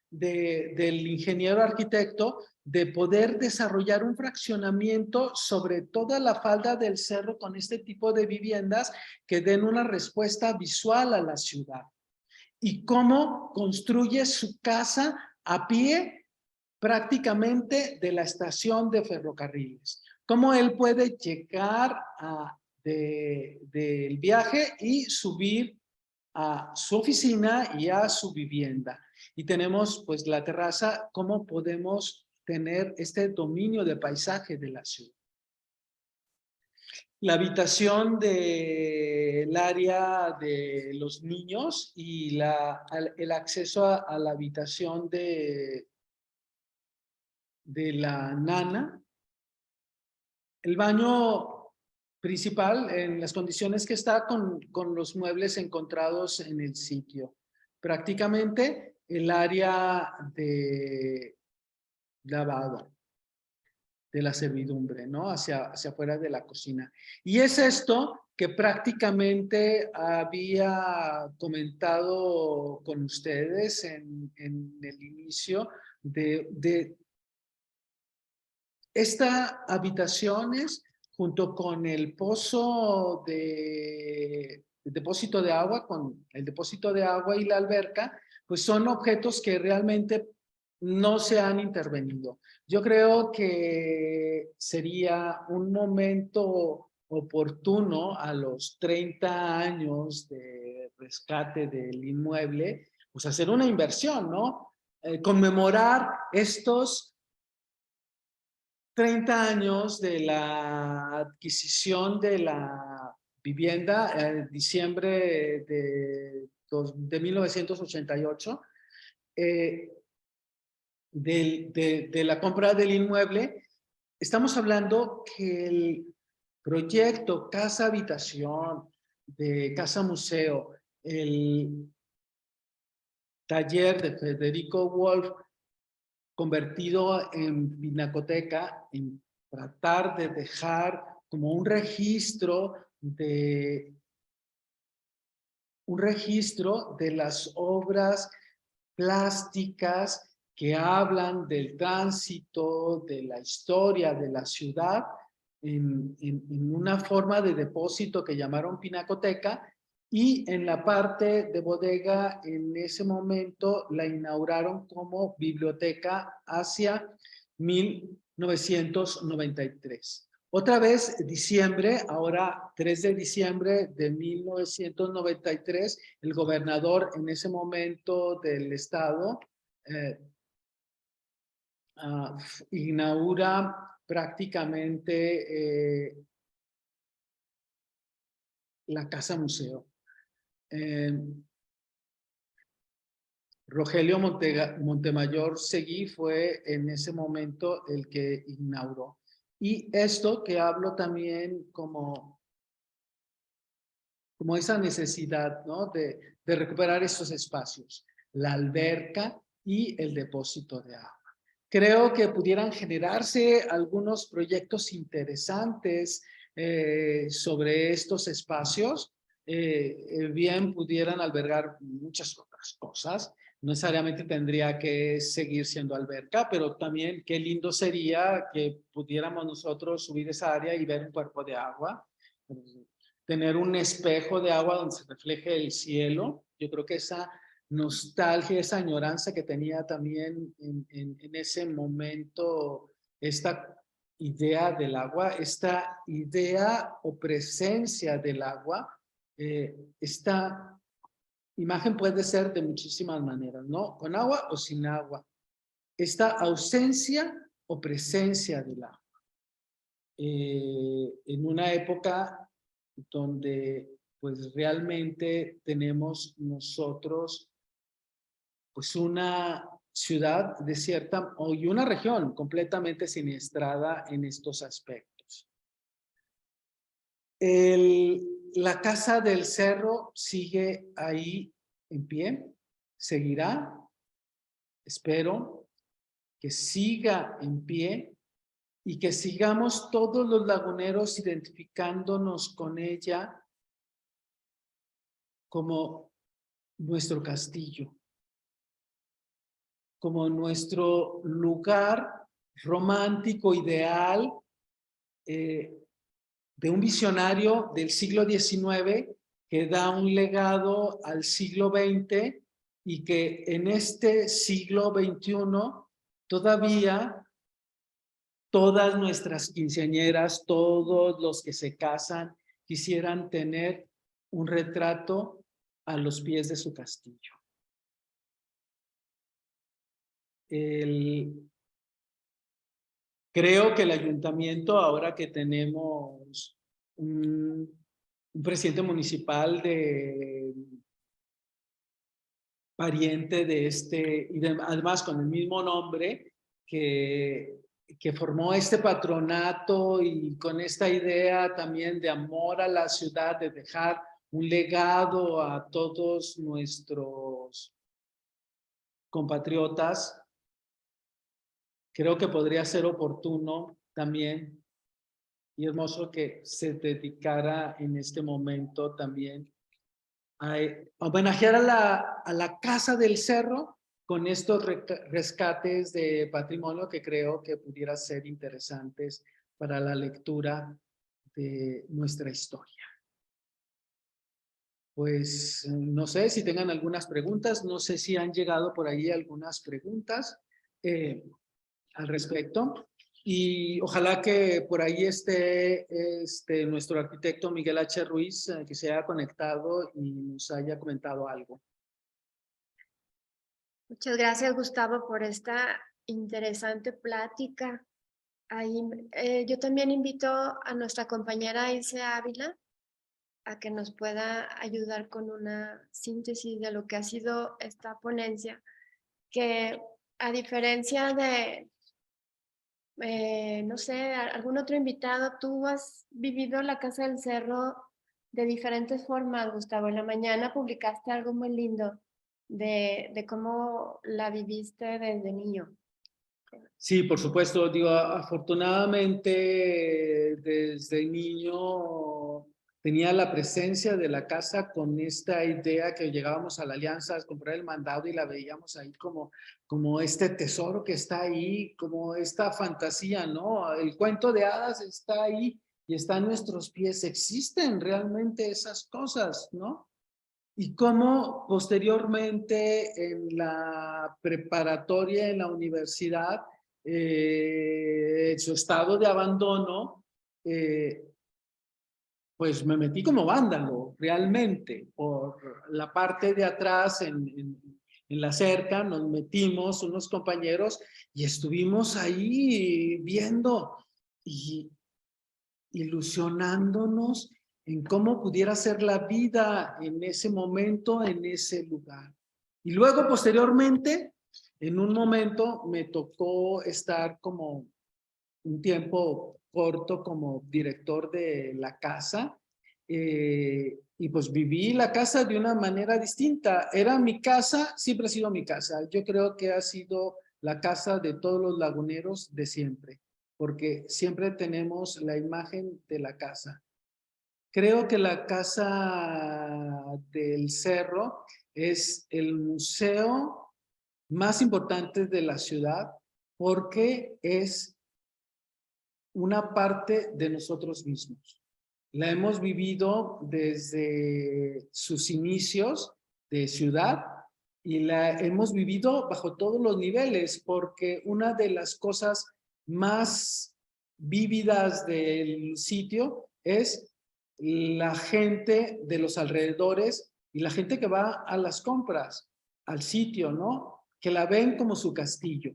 del ingeniero arquitecto de poder desarrollar un fraccionamiento sobre toda la falda del cerro con este tipo de viviendas que den una respuesta visual a la ciudad. Y cómo construye su casa a pie prácticamente de la estación de ferrocarriles. Cómo él puede llegar del viaje y subir a su oficina y a su vivienda. Y tenemos pues la terraza, cómo podemos tener este dominio de paisaje de la ciudad. La habitación del área de los niños y el acceso a la habitación de la nana. El baño principal en las condiciones que está con los muebles encontrados en el sitio. Prácticamente el área de lavado de la servidumbre, ¿no? Hacia afuera de la cocina. Y es esto que prácticamente había comentado con ustedes en el inicio de estas habitaciones junto con el pozo de depósito de agua, con el depósito de agua y la alberca, pues son objetos que realmente no se han intervenido. Yo creo que sería un momento oportuno a los 30 años de rescate del inmueble, pues hacer una inversión, ¿no? Conmemorar estos 30 años de la adquisición de la vivienda, diciembre de 1988, de la compra del inmueble. Estamos hablando que el proyecto Casa Habitación, de Casa Museo, el taller de Federico Wolf, convertido en pinacoteca, en tratar de dejar como un registro de las obras plásticas que hablan del tránsito, de la historia de la ciudad, en una forma de depósito que llamaron pinacoteca, y en la parte de bodega en ese momento la inauguraron como biblioteca hacia 1993. Otra vez, diciembre, ahora 3 de diciembre de 1993, el gobernador en ese momento del estado inaugura prácticamente la Casa Museo. Rogelio Montemayor Seguí fue en ese momento el que inauguró. Y esto que hablo también como esa necesidad, ¿no? de recuperar estos espacios, la alberca y el depósito de agua. Creo que pudieran generarse algunos proyectos interesantes sobre estos espacios. Bien pudieran albergar muchas otras cosas. No necesariamente tendría que seguir siendo alberca, pero también qué lindo sería que pudiéramos nosotros subir esa área y ver un cuerpo de agua. Tener un espejo de agua donde se refleje el cielo. Yo creo que esa nostalgia, esa añoranza que tenía también en ese momento, esta idea del agua, esta idea o presencia del agua, esta imagen puede ser de muchísimas maneras, ¿no? Con agua o sin agua. Esta ausencia o presencia del agua. En una época donde pues realmente tenemos nosotros pues una ciudad desierta y una región completamente siniestrada en estos aspectos. La Casa del Cerro sigue ahí en pie, seguirá, espero que siga en pie y que sigamos todos los laguneros identificándonos con ella como nuestro castillo, como nuestro lugar romántico ideal de un visionario del siglo XIX que da un legado al siglo XX y que en este siglo XXI todavía todas nuestras quinceañeras, todos los que se casan, quisieran tener un retrato a los pies de su castillo. Creo que el ayuntamiento, ahora que tenemos un presidente municipal pariente de además con el mismo nombre, que formó este patronato y con esta idea también de amor a la ciudad, de dejar un legado a todos nuestros compatriotas, creo que podría ser oportuno también y hermoso que se dedicara en este momento también a homenajear a la Casa del Cerro con estos rescates de patrimonio que creo que pudiera ser interesantes para la lectura de nuestra historia. Pues no sé si tengan algunas preguntas, no sé si han llegado por ahí algunas preguntas al respecto. Y ojalá que por ahí esté nuestro arquitecto Miguel H. Ruiz, que se haya conectado y nos haya comentado algo. Muchas gracias, Gustavo, por esta interesante plática. ahí yo también invito a nuestra compañera Ilse Ávila a que nos pueda ayudar con una síntesis de lo que ha sido esta ponencia, que a diferencia de, no sé, algún otro invitado, tú has vivido la Casa del Cerro de diferentes formas, Gustavo. En la mañana publicaste algo muy lindo de cómo la viviste desde niño. Sí, por supuesto. Digo, afortunadamente desde niño tenía la presencia de la casa con esta idea que llegábamos a la Alianza a comprar el mandado y la veíamos ahí como este tesoro que está ahí, como esta fantasía, ¿no? El cuento de hadas está ahí y está a nuestros pies. Existen realmente esas cosas, ¿no? Y cómo posteriormente en la preparatoria, en la universidad, en su estado de abandono, pues me metí como vándalo, realmente, por la parte de atrás, en la cerca, nos metimos unos compañeros y estuvimos ahí viendo y ilusionándonos en cómo pudiera ser la vida en ese momento, en ese lugar. Y luego, posteriormente, en un momento me tocó estar como un tiempo corto como director de la casa, y pues viví la casa de una manera distinta. Era mi casa, siempre ha sido mi casa. Yo creo que ha sido la casa de todos los laguneros de siempre, porque siempre tenemos la imagen de la casa. Creo que la Casa del Cerro es el museo más importante de la ciudad porque es una parte de nosotros mismos. La hemos vivido desde sus inicios de ciudad y la hemos vivido bajo todos los niveles, porque una de las cosas más vívidas del sitio es la gente de los alrededores y la gente que va a las compras, al sitio, ¿no? Que la ven como su castillo.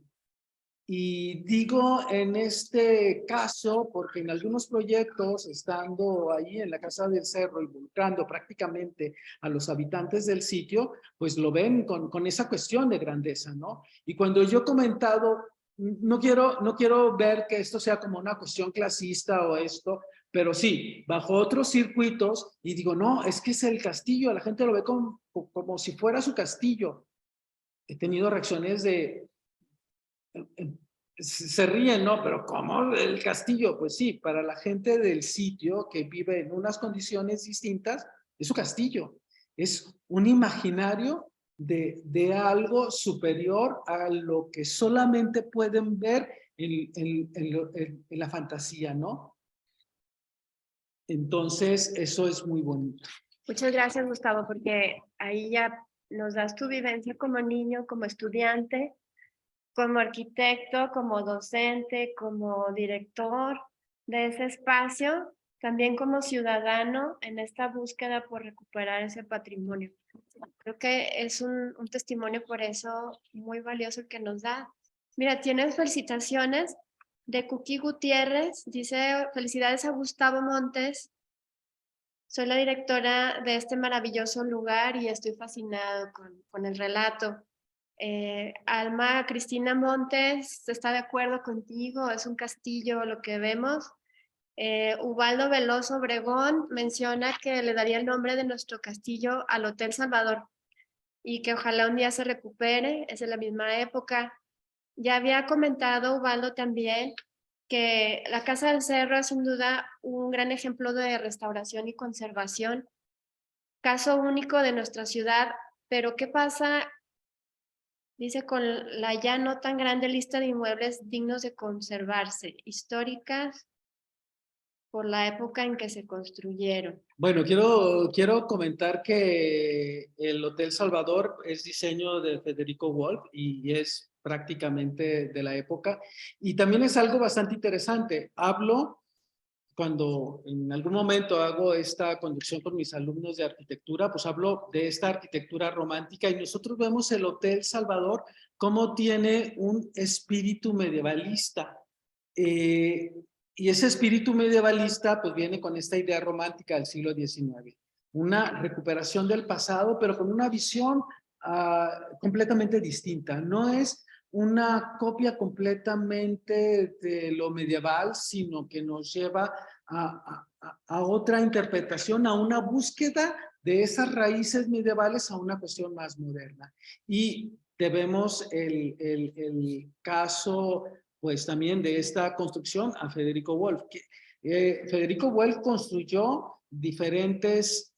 Y digo en este caso porque en algunos proyectos, estando ahí en la Casa del Cerro, involucrando prácticamente a los habitantes del sitio, pues lo ven con esa cuestión de grandeza, ¿no? Y cuando yo he comentado, no quiero ver que esto sea como una cuestión clasista o esto, pero sí, bajo otros circuitos, y digo, no, es que es el castillo, la gente lo ve como si fuera su castillo. He tenido reacciones de se ríen, ¿no? Pero ¿cómo el castillo? Pues sí, para la gente del sitio que vive en unas condiciones distintas, es su castillo. Es un imaginario de algo superior a lo que solamente pueden ver en la fantasía, ¿no? Entonces, eso es muy bonito. Muchas gracias, Gustavo, porque ahí ya nos das tu vivencia como niño, como estudiante, como arquitecto, como docente, como director de ese espacio, también como ciudadano en esta búsqueda por recuperar ese patrimonio. Creo que es un testimonio por eso muy valioso que nos da. Mira, tienes felicitaciones de Cookie Gutiérrez, dice felicidades a Gustavo Montes. Soy la directora de este maravilloso lugar y estoy fascinado con el relato. Alma Cristina Montes está de acuerdo contigo, es un castillo lo que vemos. Ubaldo Veloso Obregón menciona que le daría el nombre de nuestro castillo al Hotel Salvador y que ojalá un día se recupere, es de la misma época. Ya había comentado Ubaldo también que la Casa del Cerro es sin duda un gran ejemplo de restauración y conservación, caso único de nuestra ciudad, pero ¿qué pasa? Dice con la ya no tan grande lista de inmuebles dignos de conservarse, históricas por la época en que se construyeron. Bueno, quiero comentar que el Hotel Salvador es diseño de Federico Wolf y es prácticamente de la época. Y también es algo bastante interesante. Hablo cuando en algún momento hago esta conducción con mis alumnos de arquitectura, pues hablo de esta arquitectura romántica y nosotros vemos el Hotel Salvador como tiene un espíritu medievalista. Y ese espíritu medievalista pues viene con esta idea romántica del siglo XIX. Una recuperación del pasado, pero con una visión completamente distinta. No es una copia completamente de lo medieval, sino que nos lleva a otra interpretación, a una búsqueda de esas raíces medievales a una cuestión más moderna. Y debemos el caso, pues también de esta construcción a Federico Wolff. Federico Wolff construyó diferentes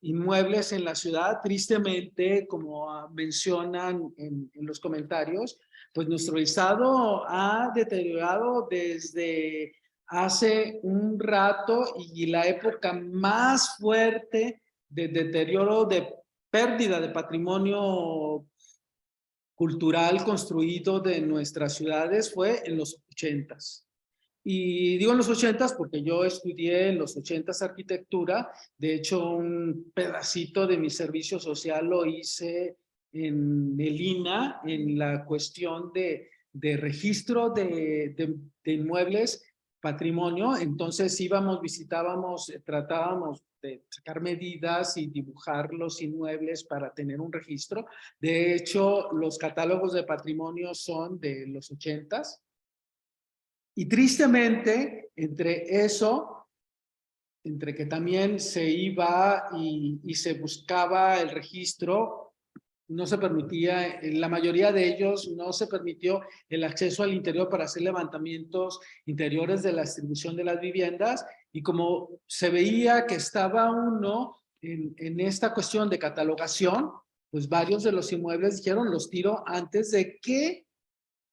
inmuebles en la ciudad. Tristemente, como mencionan en los comentarios, pues nuestro estado ha deteriorado desde hace un rato, y la época más fuerte de deterioro, de pérdida de patrimonio cultural construido de nuestras ciudades fue en los 80s. Y digo en los 80s porque yo estudié en los 80s arquitectura. De hecho, un pedacito de mi servicio social lo hice en el INAH, en la cuestión de registro de inmuebles, patrimonio. Entonces íbamos, visitábamos, tratábamos de sacar medidas y dibujar los inmuebles para tener un registro. De hecho, los catálogos de patrimonio son de los 80s. Y tristemente, entre eso, entre que también se iba y se buscaba el registro, no se permitía, en la mayoría de ellos no se permitió el acceso al interior para hacer levantamientos interiores de la distribución de las viviendas. Y como se veía que estaba uno en esta cuestión de catalogación, pues varios de los inmuebles dijeron, los tiro antes de que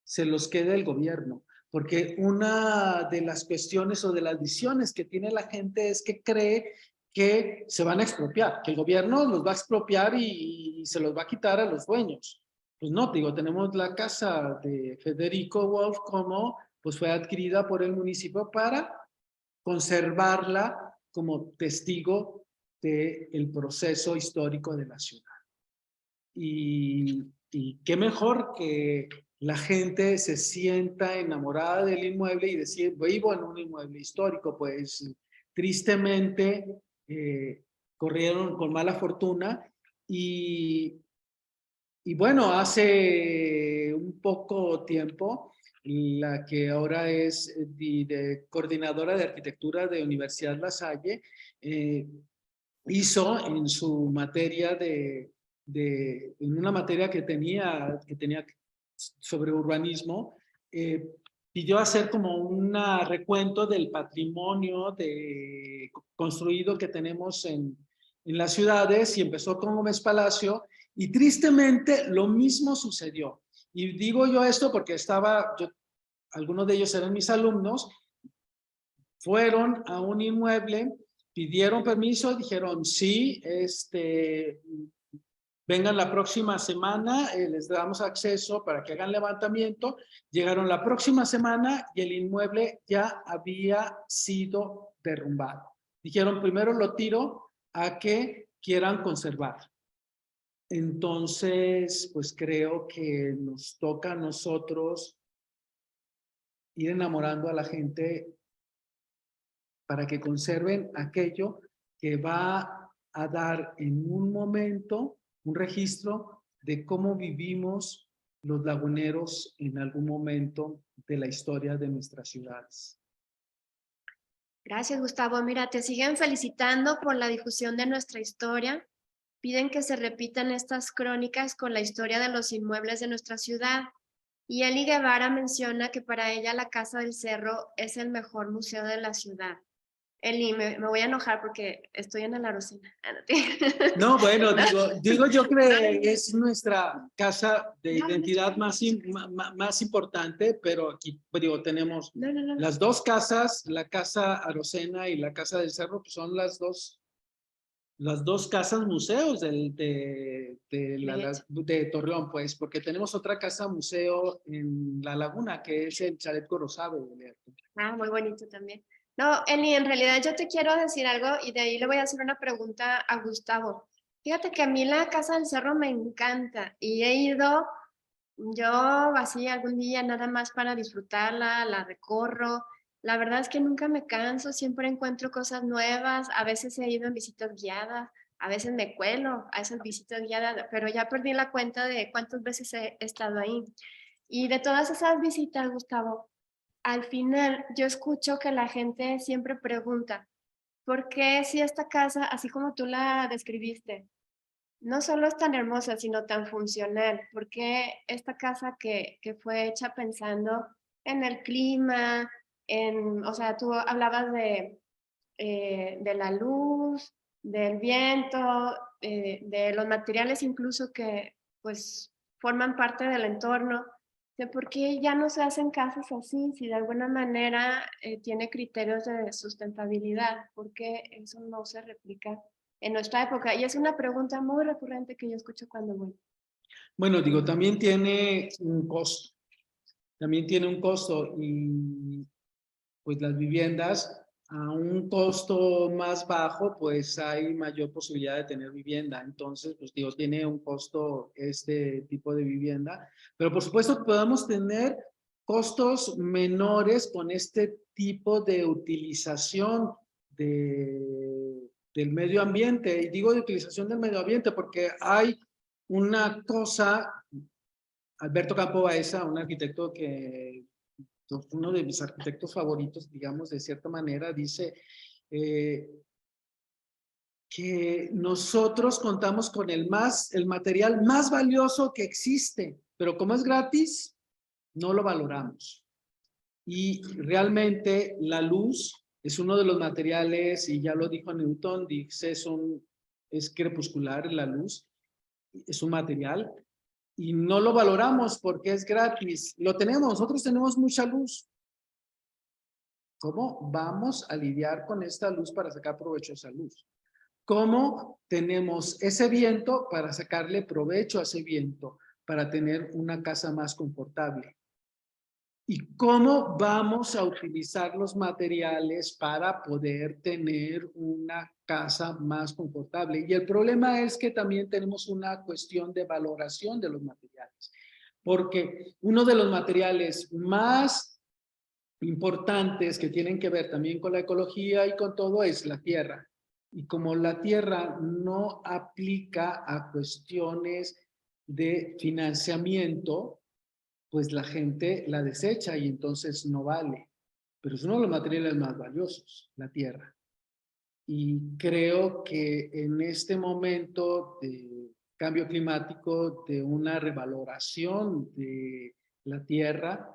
se los quede el gobierno. Porque una de las cuestiones o de las visiones que tiene la gente es que cree que se van a expropiar, que el gobierno los va a expropiar y se los va a quitar a los dueños. Pues no, digo, tenemos la casa de Federico Wolff como pues fue adquirida por el municipio para conservarla como testigo del proceso histórico de la ciudad. Y qué mejor que la gente se sienta enamorada del inmueble y decir, vivo en un inmueble histórico. Pues tristemente corrieron con mala fortuna y bueno, hace un poco tiempo, la que ahora es de coordinadora de arquitectura de Universidad La Salle, hizo en su materia en una materia que tenía sobre urbanismo, pidió hacer como un recuento del patrimonio construido que tenemos en las ciudades, y empezó con Gómez Palacio, y tristemente lo mismo sucedió. Y digo yo esto porque algunos de ellos eran mis alumnos, fueron a un inmueble, pidieron permiso, dijeron sí, vengan la próxima semana, les damos acceso para que hagan levantamiento. Llegaron la próxima semana y el inmueble ya había sido derrumbado. Dijeron, primero lo tiro a que quieran conservar. Entonces, pues creo que nos toca a nosotros ir enamorando a la gente para que conserven aquello que va a dar en un momento un registro de cómo vivimos los laguneros en algún momento de la historia de nuestras ciudades. Gracias, Gustavo. Mira, te siguen felicitando por la difusión de nuestra historia. Piden que se repitan estas crónicas con la historia de los inmuebles de nuestra ciudad. Y Eli Guevara menciona que para ella la Casa del Cerro es el mejor museo de la ciudad. Eli, me voy a enojar porque estoy en la Arocena. No, bueno, digo yo que es nuestra casa de identidad más importante, pero aquí digo, tenemos las dos casas, la Casa Arocena y la Casa del Cerro, que son las dos casas museos de Torreón, pues, porque tenemos otra casa museo en La Laguna, que es el Chalet Gorosabe. Ah, muy bonito también. No, Eli, en realidad yo te quiero decir algo y de ahí le voy a hacer una pregunta a Gustavo. Fíjate que a mí la Casa del Cerro me encanta y he ido yo así algún día nada más para disfrutarla, la recorro. La verdad es que nunca me canso, siempre encuentro cosas nuevas. A veces he ido en visitas guiadas, a veces me cuelo a esas visitas guiadas, pero ya perdí la cuenta de cuántas veces he estado ahí. Y de todas esas visitas, Gustavo, al final yo escucho que la gente siempre pregunta, ¿por qué si esta casa, así como tú la describiste, no solo es tan hermosa, sino tan funcional? ¿Por qué esta casa que fue hecha pensando en el clima, o sea, tú hablabas de la luz, del viento, de los materiales incluso que pues forman parte del entorno, de por qué ya no se hacen casas así, si de alguna manera tiene criterios de sustentabilidad, por qué eso no se replica en nuestra época? Y es una pregunta muy recurrente que yo escucho cuando voy. Bueno, digo, también tiene un costo. También tiene un costo y pues las viviendas a un costo más bajo, pues hay mayor posibilidad de tener vivienda. Entonces, pues digo, tiene un costo este tipo de vivienda, pero por supuesto podemos tener costos menores con este tipo de utilización del medio ambiente. Y digo de utilización del medio ambiente porque hay una cosa, Alberto Campo Baeza, un arquitecto que uno de mis arquitectos favoritos, digamos, de cierta manera, dice que nosotros contamos con el material más valioso que existe, pero como es gratis, no lo valoramos. Y realmente la luz es uno de los materiales, y ya lo dijo Newton, dice, es crepuscular la luz, es un material, y no lo valoramos porque es gratis. Lo tenemos, nosotros tenemos mucha luz. ¿Cómo vamos a lidiar con esta luz para sacar provecho a esa luz? ¿Cómo tenemos ese viento para sacarle provecho a ese viento, para tener una casa más confortable? ¿Y cómo vamos a utilizar los materiales para poder tener una casa más confortable? Y el problema es que también tenemos una cuestión de valoración de los materiales, porque uno de los materiales más importantes que tienen que ver también con la ecología y con todo es la tierra. Y como la tierra no aplica a cuestiones de financiamiento, pues la gente la desecha y entonces no vale. Pero es uno de los materiales más valiosos, la tierra. Y creo que en este momento de cambio climático, de una revaloración de la tierra,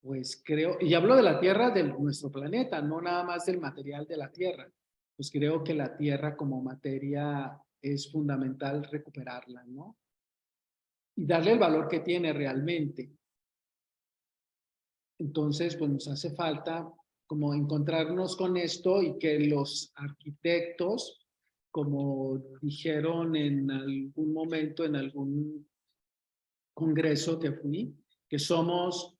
pues creo, y hablo de la Tierra de nuestro planeta, no nada más del material de la Tierra, pues creo que la Tierra como materia es fundamental recuperarla, ¿no? Y darle el valor que tiene realmente. Entonces, pues nos hace falta como encontrarnos con esto y que los arquitectos, como dijeron en algún momento, en algún congreso que fui, que somos,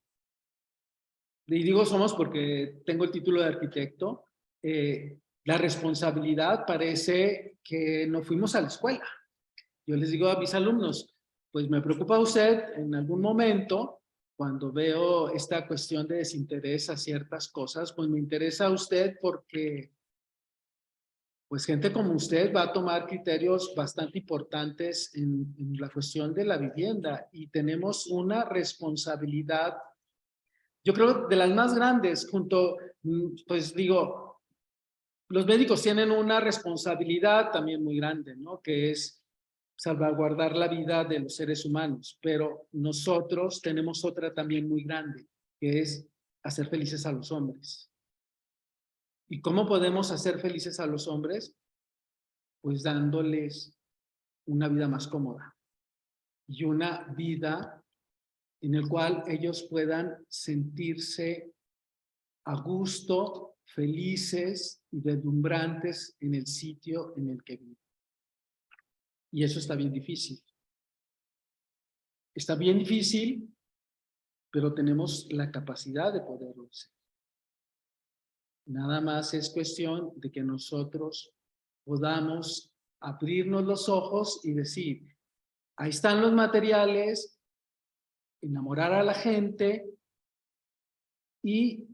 y digo somos porque tengo el título de arquitecto, la responsabilidad parece que no fuimos a la escuela. Yo les digo a mis alumnos, pues me preocupa usted en algún momento, cuando veo esta cuestión de desinterés a ciertas cosas, pues me interesa a usted porque pues gente como usted va a tomar criterios bastante importantes en la cuestión de la vivienda y tenemos una responsabilidad, yo creo, de las más grandes, junto, pues digo, los médicos tienen una responsabilidad también muy grande, ¿no? Que es salvaguardar la vida de los seres humanos, pero nosotros tenemos otra también muy grande, que es hacer felices a los hombres. ¿Y cómo podemos hacer felices a los hombres? Pues dándoles una vida más cómoda y una vida en la cual ellos puedan sentirse a gusto, felices y deslumbrantes en el sitio en el que viven. Y eso está bien difícil. Está bien difícil, pero tenemos la capacidad de poderlo hacer. Nada más es cuestión de que nosotros podamos abrirnos los ojos y decir, ahí están los materiales, enamorar a la gente y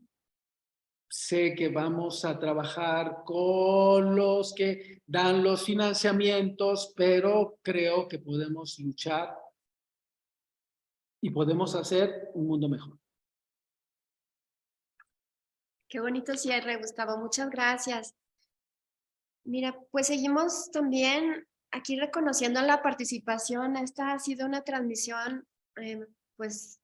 sé que vamos a trabajar con los que dan los financiamientos, pero creo que podemos luchar y podemos hacer un mundo mejor. Qué bonito cierre, Gustavo. Muchas gracias. Mira, pues seguimos también aquí reconociendo la participación. Esta ha sido una transmisión pues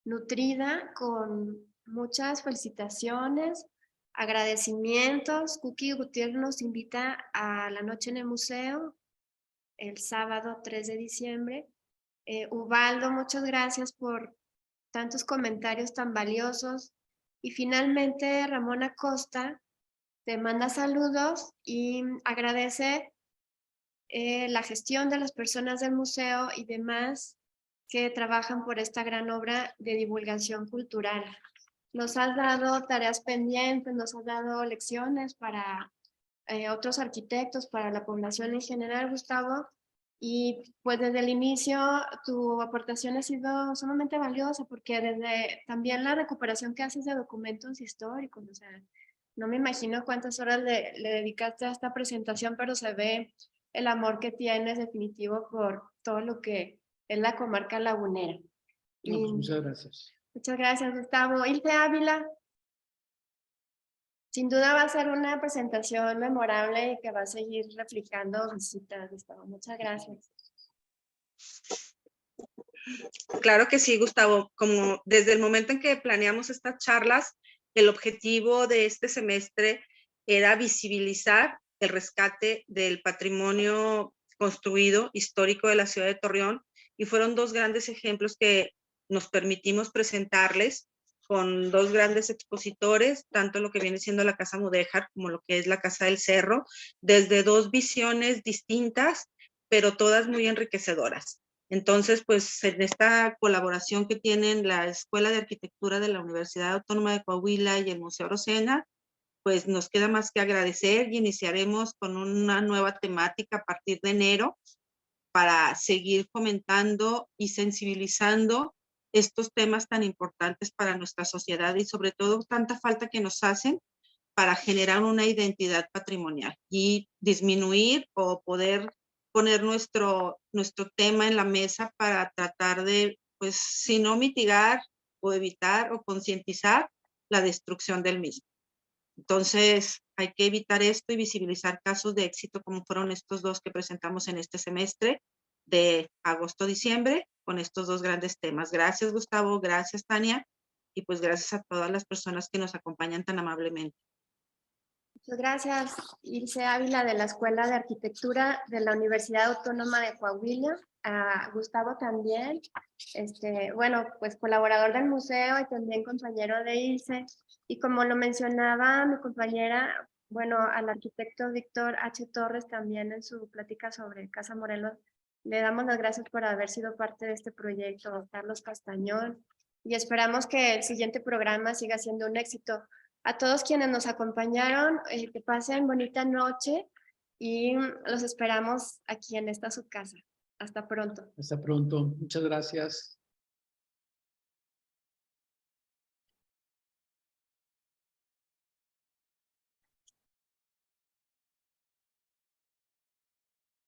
nutrida con muchas felicitaciones, agradecimientos. Cookie Gutiérrez nos invita a la noche en el museo el sábado 3 de diciembre. Ubaldo, muchas gracias por tantos comentarios tan valiosos. Y finalmente Ramón Acosta te manda saludos y agradece la gestión de las personas del museo y demás que trabajan por esta gran obra de divulgación cultural. Nos has dado tareas pendientes, nos has dado lecciones para otros arquitectos, para la población en general, Gustavo, y pues desde el inicio tu aportación ha sido sumamente valiosa porque desde también la recuperación que haces de documentos históricos, o sea, no me imagino cuántas horas le dedicaste a esta presentación, pero se ve el amor que tienes definitivo por todo lo que es la comarca lagunera. No, pues muchas gracias. Muchas gracias, Gustavo. Ilse Ávila, sin duda va a ser una presentación memorable y que va a seguir replicando visitas, Gustavo. Muchas gracias. Claro que sí, Gustavo. Como desde el momento en que planeamos estas charlas, el objetivo de este semestre era visibilizar el rescate del patrimonio construido histórico de la ciudad de Torreón, y fueron dos grandes ejemplos que nos permitimos presentarles con dos grandes expositores, tanto lo que viene siendo la Casa Mudéjar como lo que es la Casa del Cerro, desde dos visiones distintas, pero todas muy enriquecedoras. Entonces, pues en esta colaboración que tienen la Escuela de Arquitectura de la Universidad Autónoma de Coahuila y el Museo Rosena, pues nos queda más que agradecer y iniciaremos con una nueva temática a partir de enero para seguir fomentando y sensibilizando estos temas tan importantes para nuestra sociedad y sobre todo tanta falta que nos hacen para generar una identidad patrimonial y disminuir o poder poner nuestro tema en la mesa para tratar de, pues, si no mitigar o evitar o concientizar la destrucción del mismo. Entonces, hay que evitar esto y visibilizar casos de éxito como fueron estos dos que presentamos en este semestre de agosto-diciembre con estos dos grandes temas. Gracias, Gustavo. Gracias, Tania. Y pues gracias a todas las personas que nos acompañan tan amablemente. Muchas gracias, Ilse Ávila, de la Escuela de Arquitectura de la Universidad Autónoma de Coahuila. A Gustavo también, bueno, pues colaborador del museo y también compañero de Ilse. Y como lo mencionaba mi compañera, bueno, al arquitecto Víctor H. Torres también en su plática sobre Casa Morelos, le damos las gracias por haber sido parte de este proyecto, Carlos Castañón, y esperamos que el siguiente programa siga siendo un éxito. A todos quienes nos acompañaron, que pasen bonita noche y los esperamos aquí en esta su casa. Hasta pronto. Hasta pronto. Muchas gracias.